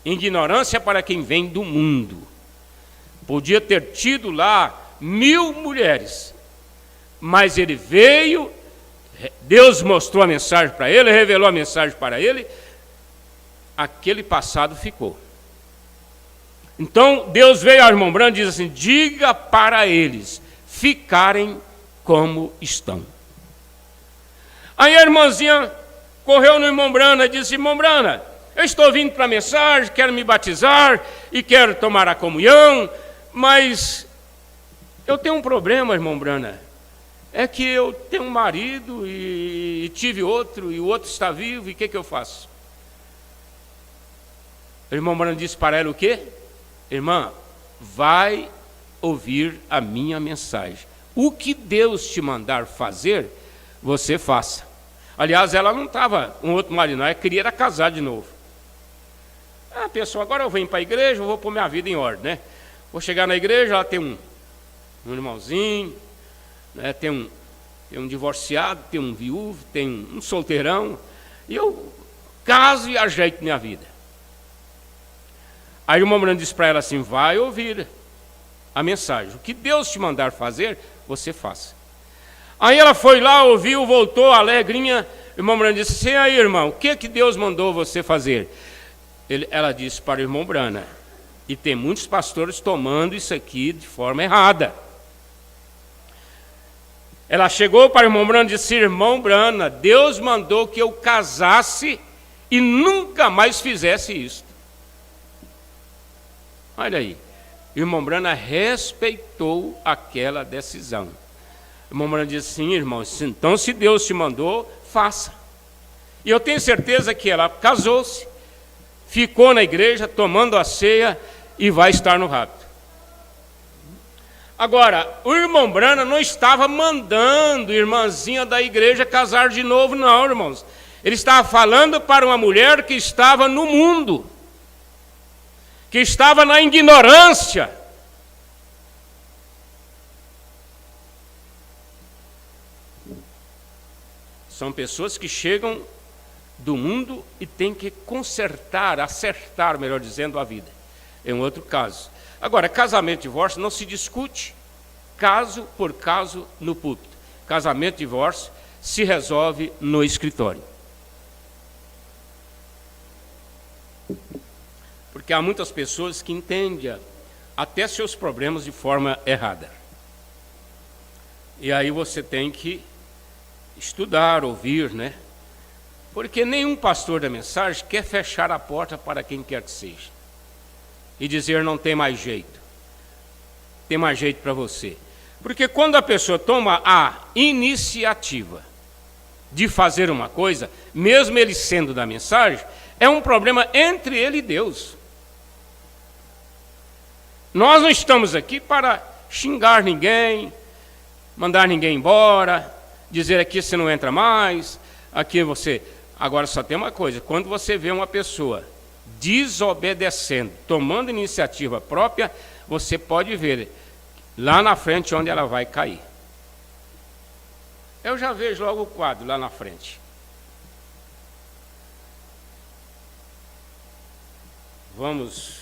Ignorância para quem vem do mundo. Podia ter tido lá 1000 mulheres, mas ele veio, Deus mostrou a mensagem para ele, revelou a mensagem para ele, aquele passado ficou. Então Deus veio ao irmão Brana e diz assim, diga para eles ficarem como estão. Aí a irmãzinha correu no irmão Brana e disse, irmão Brana, eu estou vindo para a mensagem, quero me batizar e quero tomar a comunhão, mas eu tenho um problema, irmão Brana, é que eu tenho um marido e tive outro, e o outro está vivo, e o que eu faço? O irmão Brana disse para ela o quê? Irmã, vai ouvir a minha mensagem. O que Deus te mandar fazer, você faça. Aliás, ela não estava um outro marido, não, ela queria casar de novo. Ah, pensou, agora eu venho para a igreja, eu vou pôr minha vida em ordem, né? Vou chegar na igreja, ela tem um irmãozinho, né? Tem um divorciado, tem um viúvo, tem um solteirão, e eu caso e ajeito minha vida. Aí o irmão Brana disse para ela assim, vai ouvir a mensagem. O que Deus te mandar fazer, você faça. Aí ela foi lá, ouviu, voltou, alegrinha. O irmão Brana disse assim, aí irmão, o que Deus mandou você fazer? Ela disse para o irmão Brana, e tem muitos pastores tomando isso aqui de forma errada. Ela chegou para o irmão Brana e disse, irmão Brana, Deus mandou que eu casasse e nunca mais fizesse isso. Olha aí, o irmão Brana respeitou aquela decisão. O irmão Brana disse assim, irmão, então se Deus te mandou, faça. E eu tenho certeza que ela casou-se, ficou na igreja, tomando a ceia e vai estar no rapto. Agora, o irmão Brana não estava mandando a irmãzinha da igreja casar de novo, não, irmãos. Ele estava falando para uma mulher que estava no mundo, que estava na ignorância. São pessoas que chegam do mundo e têm que consertar, acertar, melhor dizendo, a vida. É um outro caso. Agora, casamento e divórcio não se discute caso por caso no púlpito. Casamento e divórcio se resolve no escritório. Porque há muitas pessoas que entendem até seus problemas de forma errada. E aí você tem que estudar, ouvir, né? Porque nenhum pastor da mensagem quer fechar a porta para quem quer que seja. E dizer não tem mais jeito. Tem mais jeito para você. Porque quando a pessoa toma a iniciativa de fazer uma coisa, mesmo ele sendo da mensagem, é um problema entre ele e Deus. Nós não estamos aqui para xingar ninguém, mandar ninguém embora, dizer aqui você não entra mais, aqui você... Agora só tem uma coisa, quando você vê uma pessoa desobedecendo, tomando iniciativa própria, você pode ver lá na frente onde ela vai cair. Eu já vejo logo o quadro lá na frente. Vamos...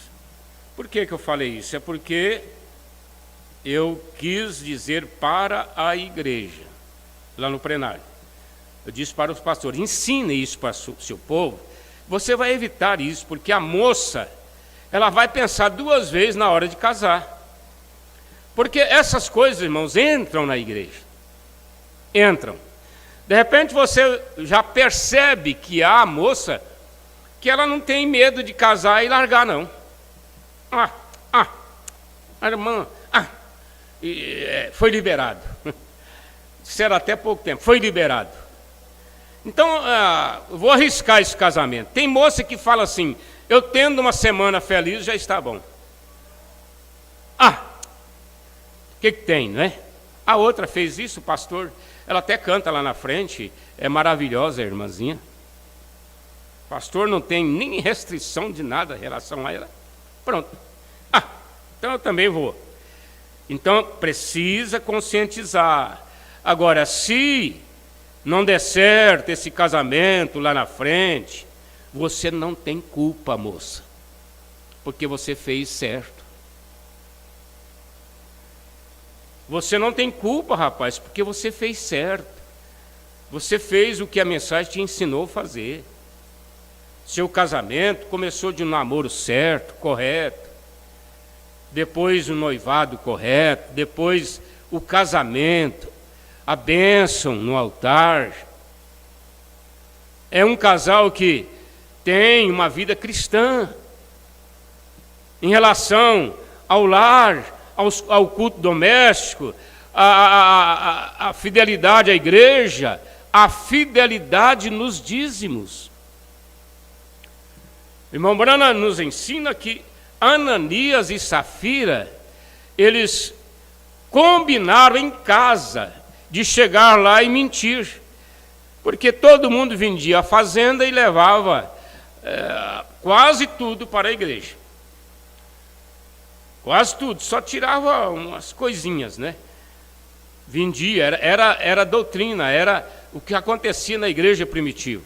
Por que eu falei isso? É porque eu quis dizer para a igreja, lá no plenário. Eu disse para os pastores, ensine isso para o seu povo. Você vai evitar isso, porque a moça, ela vai pensar 2 vezes na hora de casar. Porque essas coisas, irmãos, entram na igreja. Entram. De repente você já percebe que a moça, que ela não tem medo de casar e largar, não. A irmã, foi liberado. Disseram até pouco tempo, foi liberado. Então, vou arriscar esse casamento. Tem moça que fala assim, eu tendo uma semana feliz, já está bom. O que tem, não é? A outra fez isso, o pastor, ela até canta lá na frente, é maravilhosa a irmãzinha. O pastor não tem nem restrição de nada em relação a ela. Pronto. Então eu também vou. Então, precisa conscientizar. Agora, se não der certo esse casamento lá na frente, você não tem culpa, moça, porque você fez certo. Você não tem culpa, rapaz, porque você fez certo. Você fez o que a mensagem te ensinou a fazer. Seu casamento começou de um namoro certo, correto, depois o noivado correto, depois o casamento, a bênção no altar. É um casal que tem uma vida cristã em relação ao lar, ao culto doméstico, a fidelidade à igreja, a fidelidade nos dízimos. O irmão Branham nos ensina que Ananias e Safira, eles combinaram em casa de chegar lá e mentir, porque todo mundo vendia a fazenda e levava quase tudo para a igreja. Quase tudo, só tirava umas coisinhas, né? Vendia, era doutrina, era o que acontecia na igreja primitiva,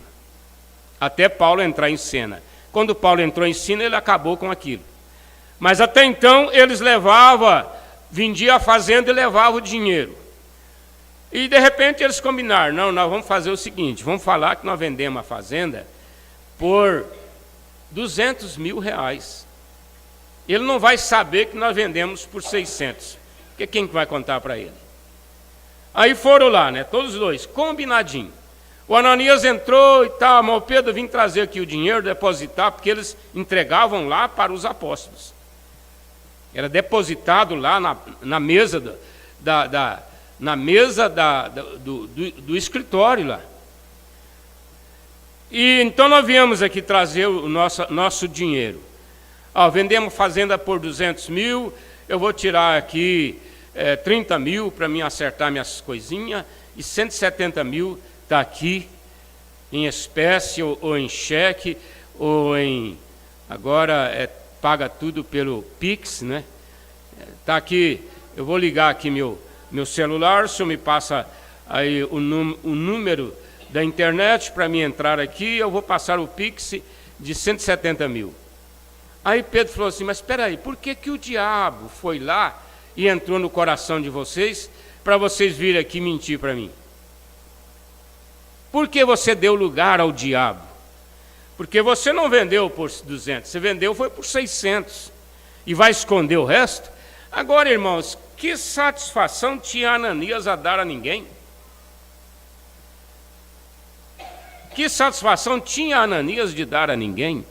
até Paulo entrar em cena. Quando Paulo entrou em cena, ele acabou com aquilo. Mas até então, eles vendia a fazenda e levavam o dinheiro. E de repente eles combinaram, não, nós vamos fazer o seguinte, vamos falar que nós vendemos a fazenda por R$200.000. Ele não vai saber que nós vendemos por 600, porque quem que vai contar para ele? Aí foram lá, né, todos os dois, combinadinho. O Ananias entrou e tal, mas o Pedro vim trazer aqui o dinheiro, depositar, porque eles entregavam lá para os apóstolos. Era depositado lá na mesa do escritório lá. E então nós viemos aqui trazer o nosso dinheiro. Vendemos fazenda por 200 mil, eu vou tirar aqui 30 mil para mim acertar minhas coisinhas, e 170 mil está aqui em espécie ou em cheque, ou em... Agora paga tudo pelo Pix, né? Está aqui, eu vou ligar aqui meu celular, o senhor me passa aí o número da internet para mim entrar aqui, eu vou passar o Pix de 170 mil. Aí Pedro falou assim, mas espera aí, por que o diabo foi lá e entrou no coração de vocês para vocês virem aqui mentir para mim? Por que você deu lugar ao diabo? Porque você não vendeu por 200, você vendeu foi por 600 e vai esconder o resto? Agora, irmãos, que satisfação tinha Ananias a dar a ninguém? Que satisfação tinha Ananias de dar a ninguém?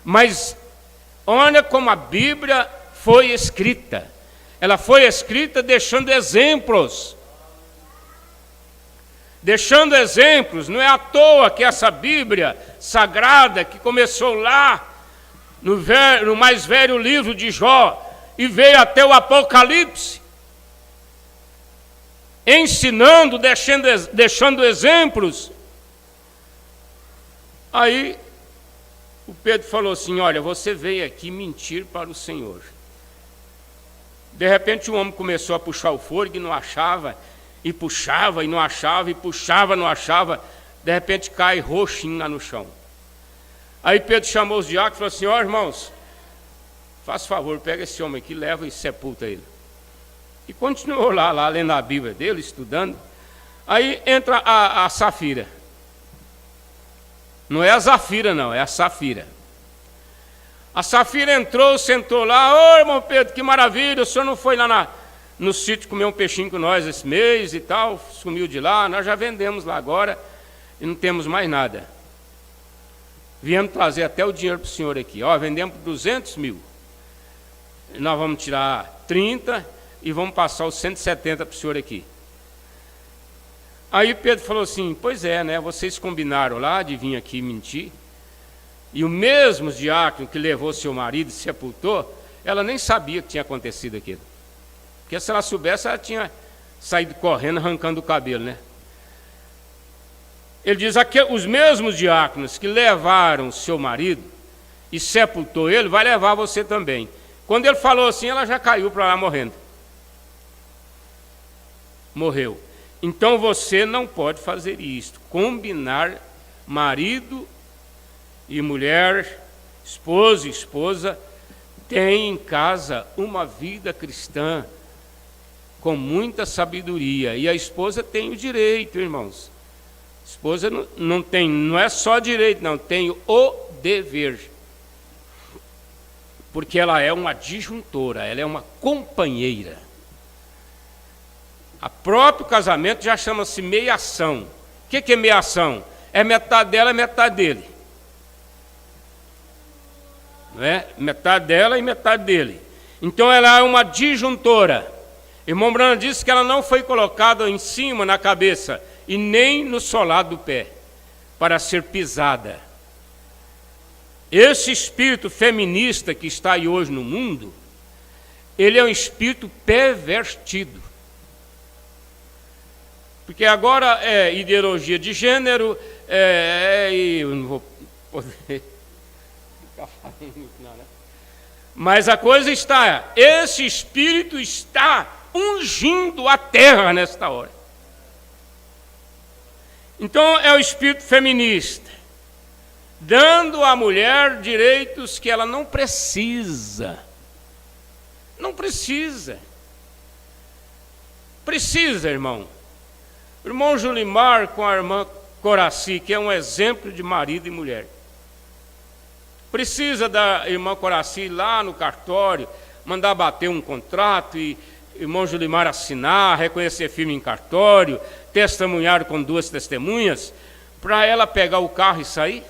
Mas olha como a Bíblia foi escrita. ela foi escrita deixando exemplos. Deixando exemplos, não é à toa que essa Bíblia sagrada, que começou lá no mais velho livro de Jó, e veio até o Apocalipse, ensinando, deixando exemplos. Aí o Pedro falou assim: olha, você veio aqui mentir para o Senhor. De repente o homem começou a puxar o fôlego e não achava, e puxava e não achava, e puxava e não achava. De repente cai roxinho lá no chão. Aí Pedro chamou os diáconos e falou assim: ó, irmãos, faz favor, pega esse homem aqui, leva e sepulta ele. E continuou lá lendo a Bíblia dele, estudando. Aí entra a Safira. Não é a Zafira, não, é a Safira. A Safira entrou, sentou lá: ô irmão Pedro, que maravilha, o senhor não foi lá no sítio comer um peixinho com nós esse mês e tal, sumiu de lá, nós já vendemos lá agora e não temos mais nada. Viemos trazer até o dinheiro para o senhor aqui, ó, vendemos por 200 mil. Nós vamos tirar 30 e vamos passar os 170 para o senhor aqui. Aí Pedro falou assim: pois é, né, vocês combinaram lá de vir aqui mentir, e o mesmo diácono que levou seu marido e sepultou, ela nem sabia que tinha acontecido aquilo. Porque se ela soubesse, ela tinha saído correndo, arrancando o cabelo, né? Ele diz aqui: os mesmos diáconos que levaram seu marido e sepultou ele, vai levar você também. Quando ele falou assim, ela já caiu para lá morrendo. Morreu. Então você não pode fazer isto, combinar marido e mulher, esposo e esposa, tem em casa uma vida cristã com muita sabedoria. E a esposa tem o direito, irmãos. A esposa não é só direito, não, tem o dever. Porque ela é uma adjuntora, ela é uma companheira. O próprio casamento já chama-se meiação. O que é meiação? É metade dela e metade dele. Não é? Metade dela e metade dele. Então ela é uma disjuntora. Irmão Branham disse que ela não foi colocada em cima, na cabeça, e nem no solado do pé, para ser pisada. Esse espírito feminista que está aí hoje no mundo, ele é um espírito pervertido. Porque agora é ideologia de gênero, eu não vou poder ficar falando muito, não, né? Mas a coisa está, esse espírito está ungindo a terra nesta hora. Então é o espírito feminista, dando à mulher direitos que ela não precisa. Não precisa. Precisa, irmão. O irmão Julimar com a irmã Coraci, que é um exemplo de marido e mulher. Precisa da irmã Coraci ir lá no cartório, mandar bater um contrato e irmão Julimar assinar, reconhecer firme em cartório, testemunhar com 2 testemunhas, para ela pegar o carro e sair?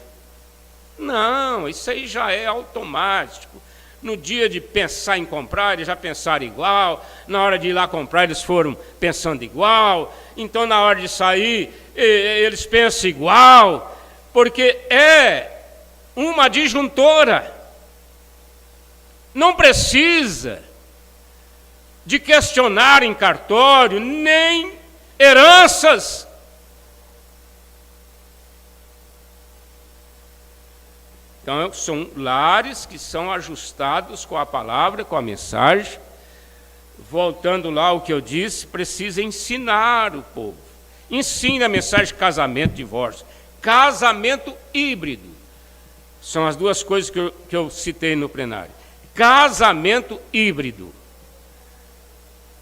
Não, isso aí já é automático. No dia de pensar em comprar, eles já pensaram igual. Na hora de ir lá comprar, eles foram pensando igual. Então, na hora de sair, eles pensam igual. Porque é uma disjuntora. Não precisa de questionar em cartório, nem heranças. Então, são lares que são ajustados com a palavra, com a mensagem. Voltando lá ao que eu disse, precisa ensinar o povo. Ensine a mensagem de casamento, divórcio. Casamento híbrido. São as duas coisas que eu citei no plenário. Casamento híbrido.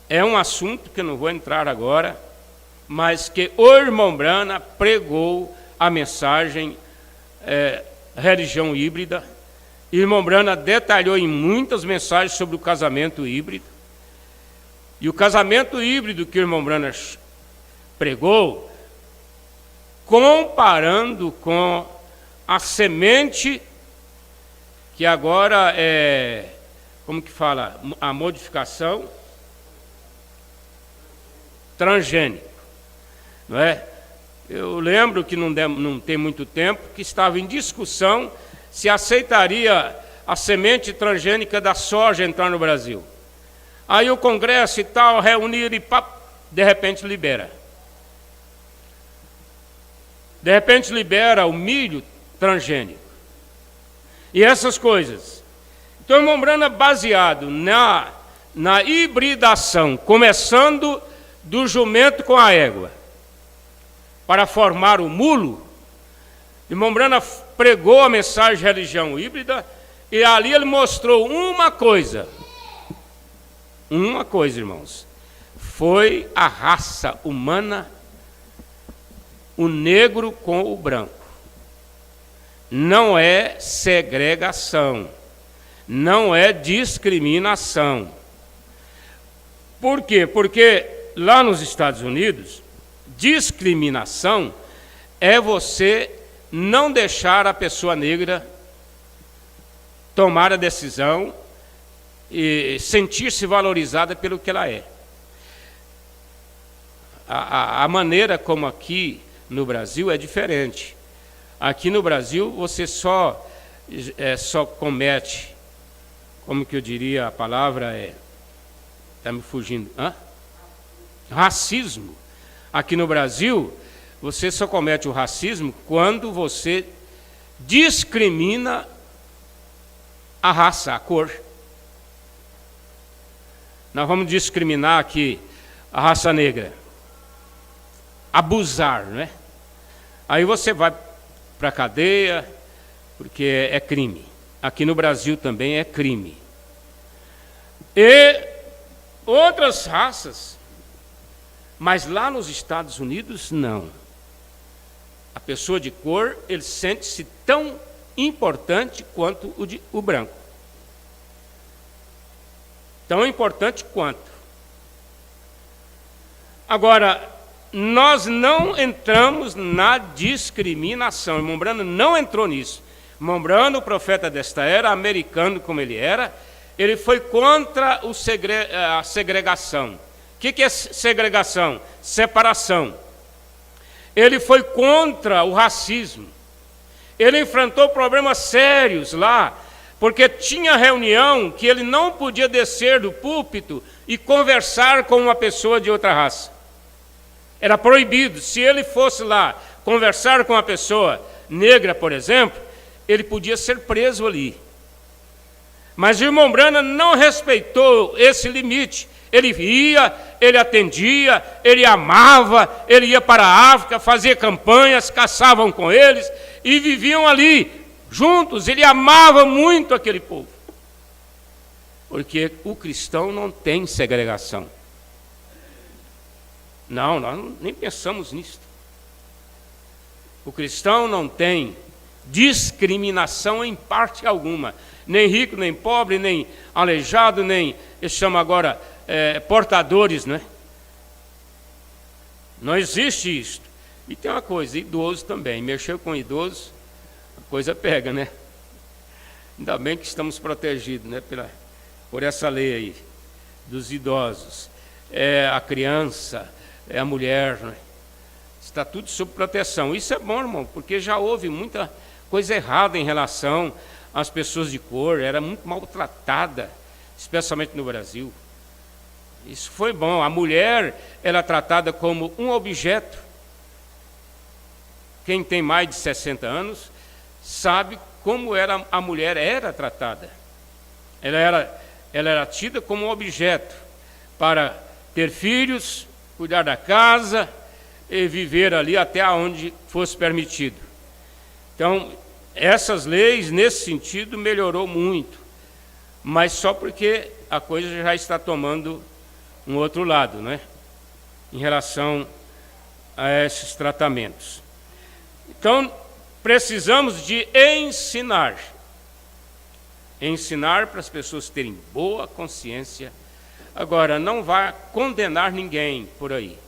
É um assunto que eu não vou entrar agora, mas que o irmão Brana pregou a mensagem religião híbrida. Irmão Brana detalhou em muitas mensagens sobre o casamento híbrido. E o casamento híbrido que o irmão Brana pregou, comparando com a semente, que agora é, como que fala, a modificação, transgênico, não é? Eu lembro que não tem muito tempo que estava em discussão se aceitaria a semente transgênica da soja entrar no Brasil. Aí o Congresso e tal reuniram e de repente libera. De repente libera o milho transgênico. E essas coisas. Então, irmão Branham é baseado na hibridação, começando do jumento com a égua, para formar o mulo. Irmão Branham pregou a mensagem de religião híbrida, e ali ele mostrou uma coisa, irmãos, foi a raça humana, o negro com o branco. Não é segregação, não é discriminação. Por quê? Porque lá nos Estados Unidos, discriminação é você não deixar a pessoa negra tomar a decisão e sentir-se valorizada pelo que ela é. A maneira como aqui no Brasil é diferente. Aqui no Brasil você só comete, como que eu diria, a palavra está me fugindo, racismo. Aqui no Brasil você só comete o racismo quando você discrimina a raça, a cor. Nós vamos discriminar aqui a raça negra, abusar, não é? Aí você vai para a cadeia, porque é crime. Aqui no Brasil também é crime. E outras raças, mas lá nos Estados Unidos, não. A pessoa de cor, ele sente-se tão importante quanto o branco. Tão importante quanto. Agora, nós não entramos na discriminação. Irmão Branham não entrou nisso. Irmão Branham, o profeta desta era, americano como ele era, ele foi contra a segregação. O que é segregação? Separação. Ele foi contra o racismo. Ele enfrentou problemas sérios lá, porque tinha reunião que ele não podia descer do púlpito e conversar com uma pessoa de outra raça. Era proibido. Se ele fosse lá conversar com uma pessoa negra, por exemplo, ele podia ser preso ali. Mas o irmão Branham não respeitou esse limite. Ele ia, ele atendia, ele amava, ele ia para a África, fazia campanhas, caçavam com eles e viviam ali, juntos. Ele amava muito aquele povo. Porque o cristão não tem segregação. Não, nós nem pensamos nisso. O cristão não tem discriminação em parte alguma. Nem rico, nem pobre, nem aleijado, nem, eles chamam agora, portadores, né? Não existe isso. E tem uma coisa, idoso também. Mexeu com idoso, a coisa pega, né? Ainda bem que estamos protegidos, né? Por essa lei aí, dos idosos. É a criança, é a mulher, né? Está tudo sob proteção. Isso é bom, irmão, porque já houve muita coisa errada em relação às pessoas de cor. Era muito maltratada, especialmente no Brasil. Isso foi bom. A mulher era tratada como um objeto. Quem tem mais de 60 anos sabe como a mulher era tratada. Ela era tida como um objeto para ter filhos, cuidar da casa e viver ali até onde fosse permitido. Então, essas leis, nesse sentido, melhorou muito, mas só porque a coisa já está tomando um outro lado, né? Em relação a esses tratamentos. Então, precisamos de ensinar para as pessoas terem boa consciência. Agora, não vá condenar ninguém por aí.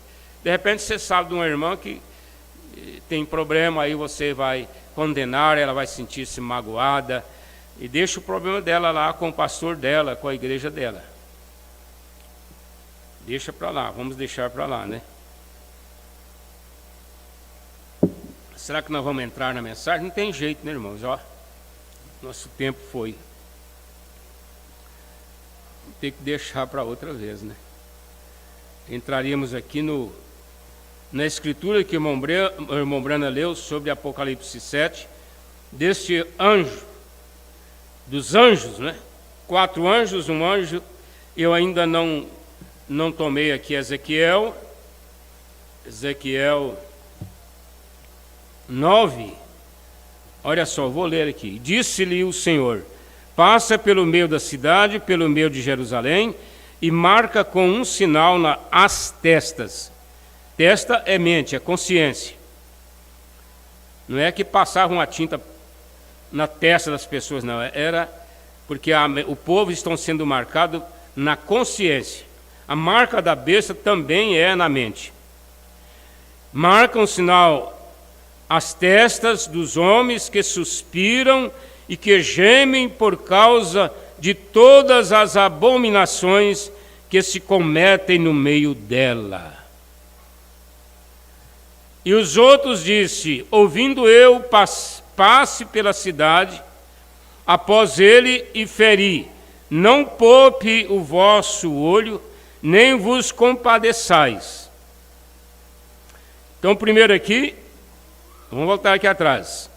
De repente você sabe de uma irmã que tem problema, aí você vai condenar, ela vai sentir-se magoada, e deixa o problema dela lá com o pastor dela, com a igreja dela. Deixa para lá, vamos deixar para lá, né? Será que nós vamos entrar na mensagem? Não tem jeito, né, irmãos? Ó, nosso tempo foi. Tem que deixar para outra vez, né? Entraríamos aqui na escritura que o irmão Brana leu sobre Apocalipse 7, deste anjo, dos anjos, né? 4 anjos, um anjo. Eu ainda não tomei aqui Ezequiel 9, olha só, vou ler aqui. Disse-lhe o Senhor: passa pelo meio da cidade, pelo meio de Jerusalém, e marca com um sinal as testas. Testa é mente, é consciência. Não é que passavam a tinta na testa das pessoas, não. Era porque o povo estão sendo marcado na consciência. A marca da besta também é na mente. Marca um sinal as testas dos homens que suspiram e que gemem por causa de todas as abominações que se cometem no meio dela. E os outros disse: ouvindo eu, passe pela cidade após ele e feri. Não poupe o vosso olho, nem vos compadeçais. Então, primeiro aqui, vamos voltar aqui atrás.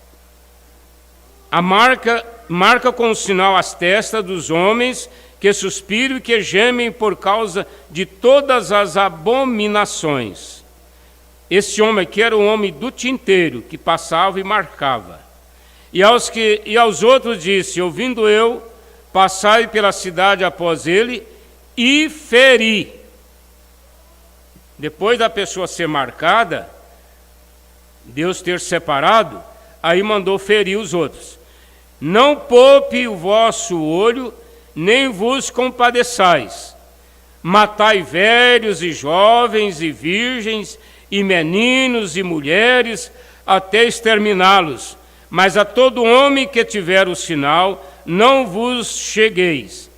A marca com o sinal as testas dos homens que suspiram e que gemem por causa de todas as abominações. Esse homem aqui era um homem do tinteiro, que passava e marcava. E aos outros disse: ouvindo eu, passai pela cidade após ele e feri. Depois da pessoa ser marcada, Deus ter separado, aí mandou ferir os outros. Não poupe o vosso olho, nem vos compadeçais. Matai velhos e jovens e virgens, e meninos e mulheres, até exterminá-los. Mas a todo homem que tiver o sinal, não vos chegueis.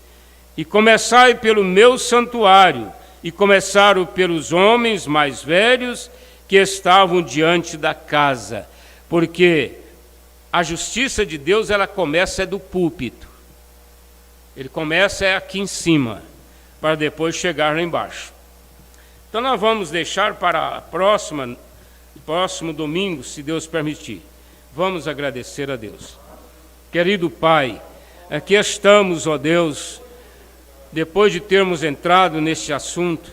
E começai pelo meu santuário, e começaram pelos homens mais velhos que estavam diante da casa. Porque a justiça de Deus, ela começa do púlpito. Ele começa aqui em cima, para depois chegar lá embaixo. Então nós vamos deixar para próximo domingo, se Deus permitir. Vamos agradecer a Deus. Querido Pai, aqui estamos, ó Deus, depois de termos entrado neste assunto,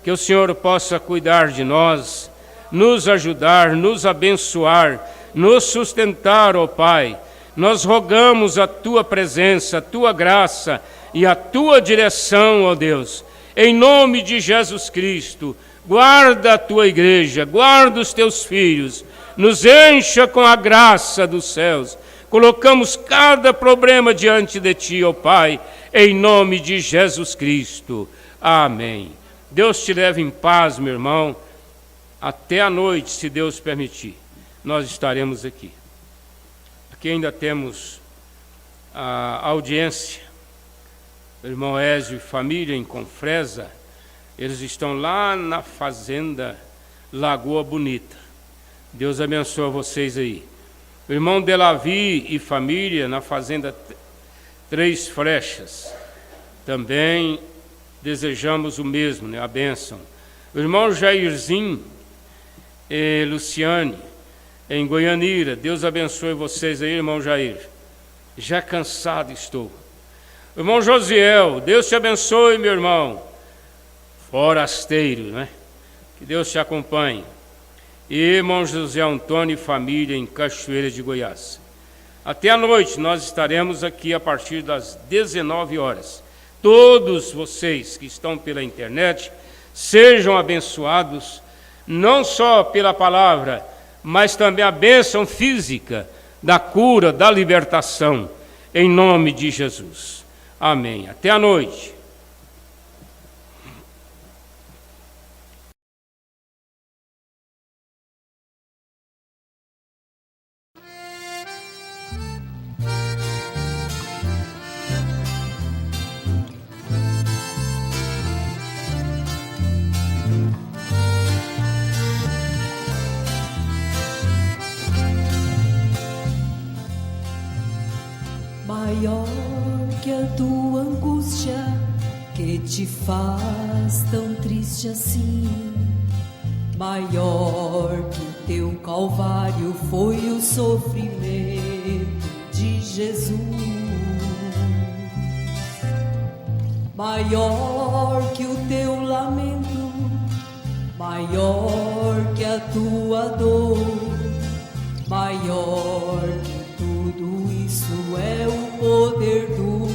que o Senhor possa cuidar de nós, nos ajudar, nos abençoar, nos sustentar, ó Pai. Nós rogamos a Tua presença, a Tua graça e a Tua direção, ó Deus. Em nome de Jesus Cristo, guarda a Tua igreja, guarda os Teus filhos, nos encha com a graça dos céus. Colocamos cada problema diante de Ti, ó Pai, em nome de Jesus Cristo. Amém. Deus te leve em paz, meu irmão. Até a noite, se Deus permitir, nós estaremos aqui. Aqui ainda temos a audiência. O irmão Ézio e família em Confresa, eles estão lá na fazenda Lagoa Bonita. Deus abençoe vocês aí. O irmão Delavi e família na fazenda Três Flechas. Também desejamos o mesmo, né? A bênção. O irmão Jairzinho e Luciane em Goianira. Deus abençoe vocês aí, irmão Jair. Já cansado estou. Irmão Josiel, Deus te abençoe, meu irmão. Forasteiro, né? Que Deus te acompanhe. E irmão José Antônio e família em Cachoeira de Goiás. Até a noite nós estaremos aqui a partir das 19 horas. Todos vocês que estão pela internet, sejam abençoados, não só pela palavra, mas também a bênção física da cura, da libertação, em nome de Jesus. Amém. Até a noite. Maior que a tua angústia, que te faz tão triste assim. Maior que o teu calvário foi o sofrimento de Jesus. Maior que o teu lamento, maior que a tua dor, maior que tudo isso é o poder do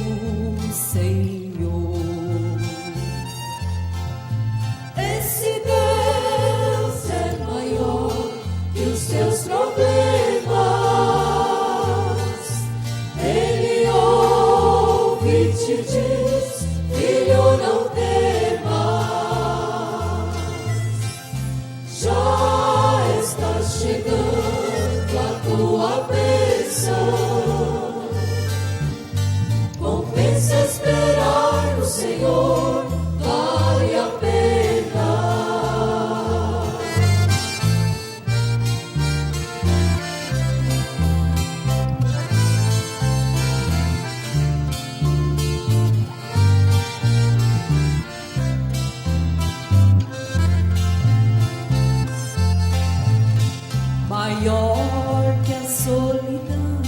Senhor. Esse Deus é maior que os teus problemas. Ele ouve e te diz: filho, não temas. Já está chegando a tua bênção. Compensa esperar no Senhor, vale a pena. Maior que a solidão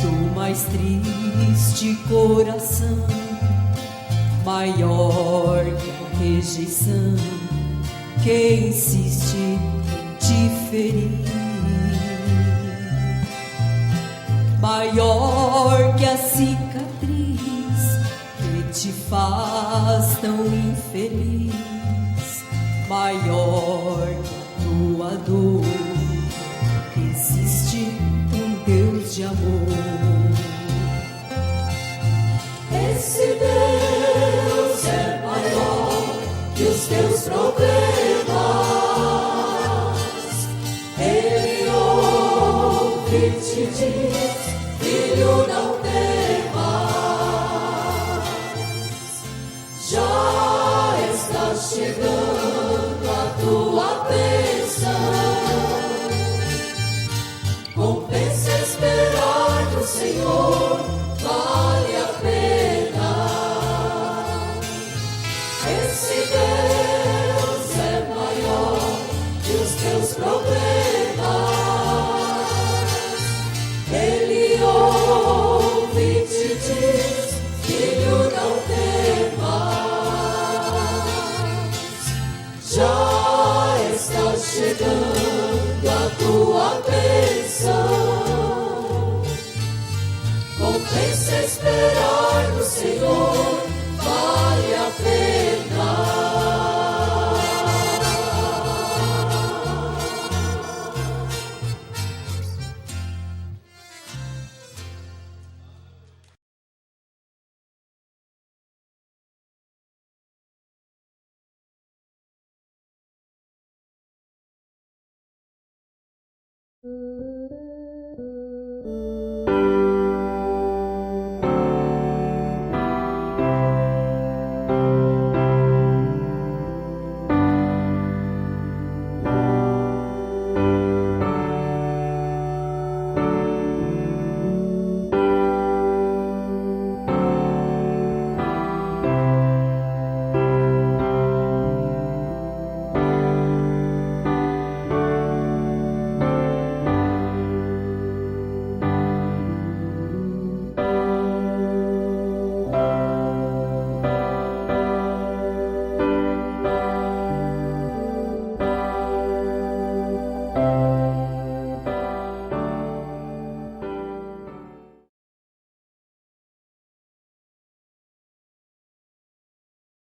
do mais triste coração, maior que a rejeição que insiste em te ferir, maior que a cicatriz que te faz tão infeliz, maior que a tua dor. Existe um Deus de amor. Esse Deus é maior que os teus problemas. Ele ouve e te diz: filho, não temas. Já está chegando a tua bênção. Compensa esperar no Senhor, vale a pena. Esse Deus é maior que os teus problemas. Ele ouve e te diz: filho, não temas. Já está chegando a tua bênção. Compensa esperar no Senhor, vale a pena.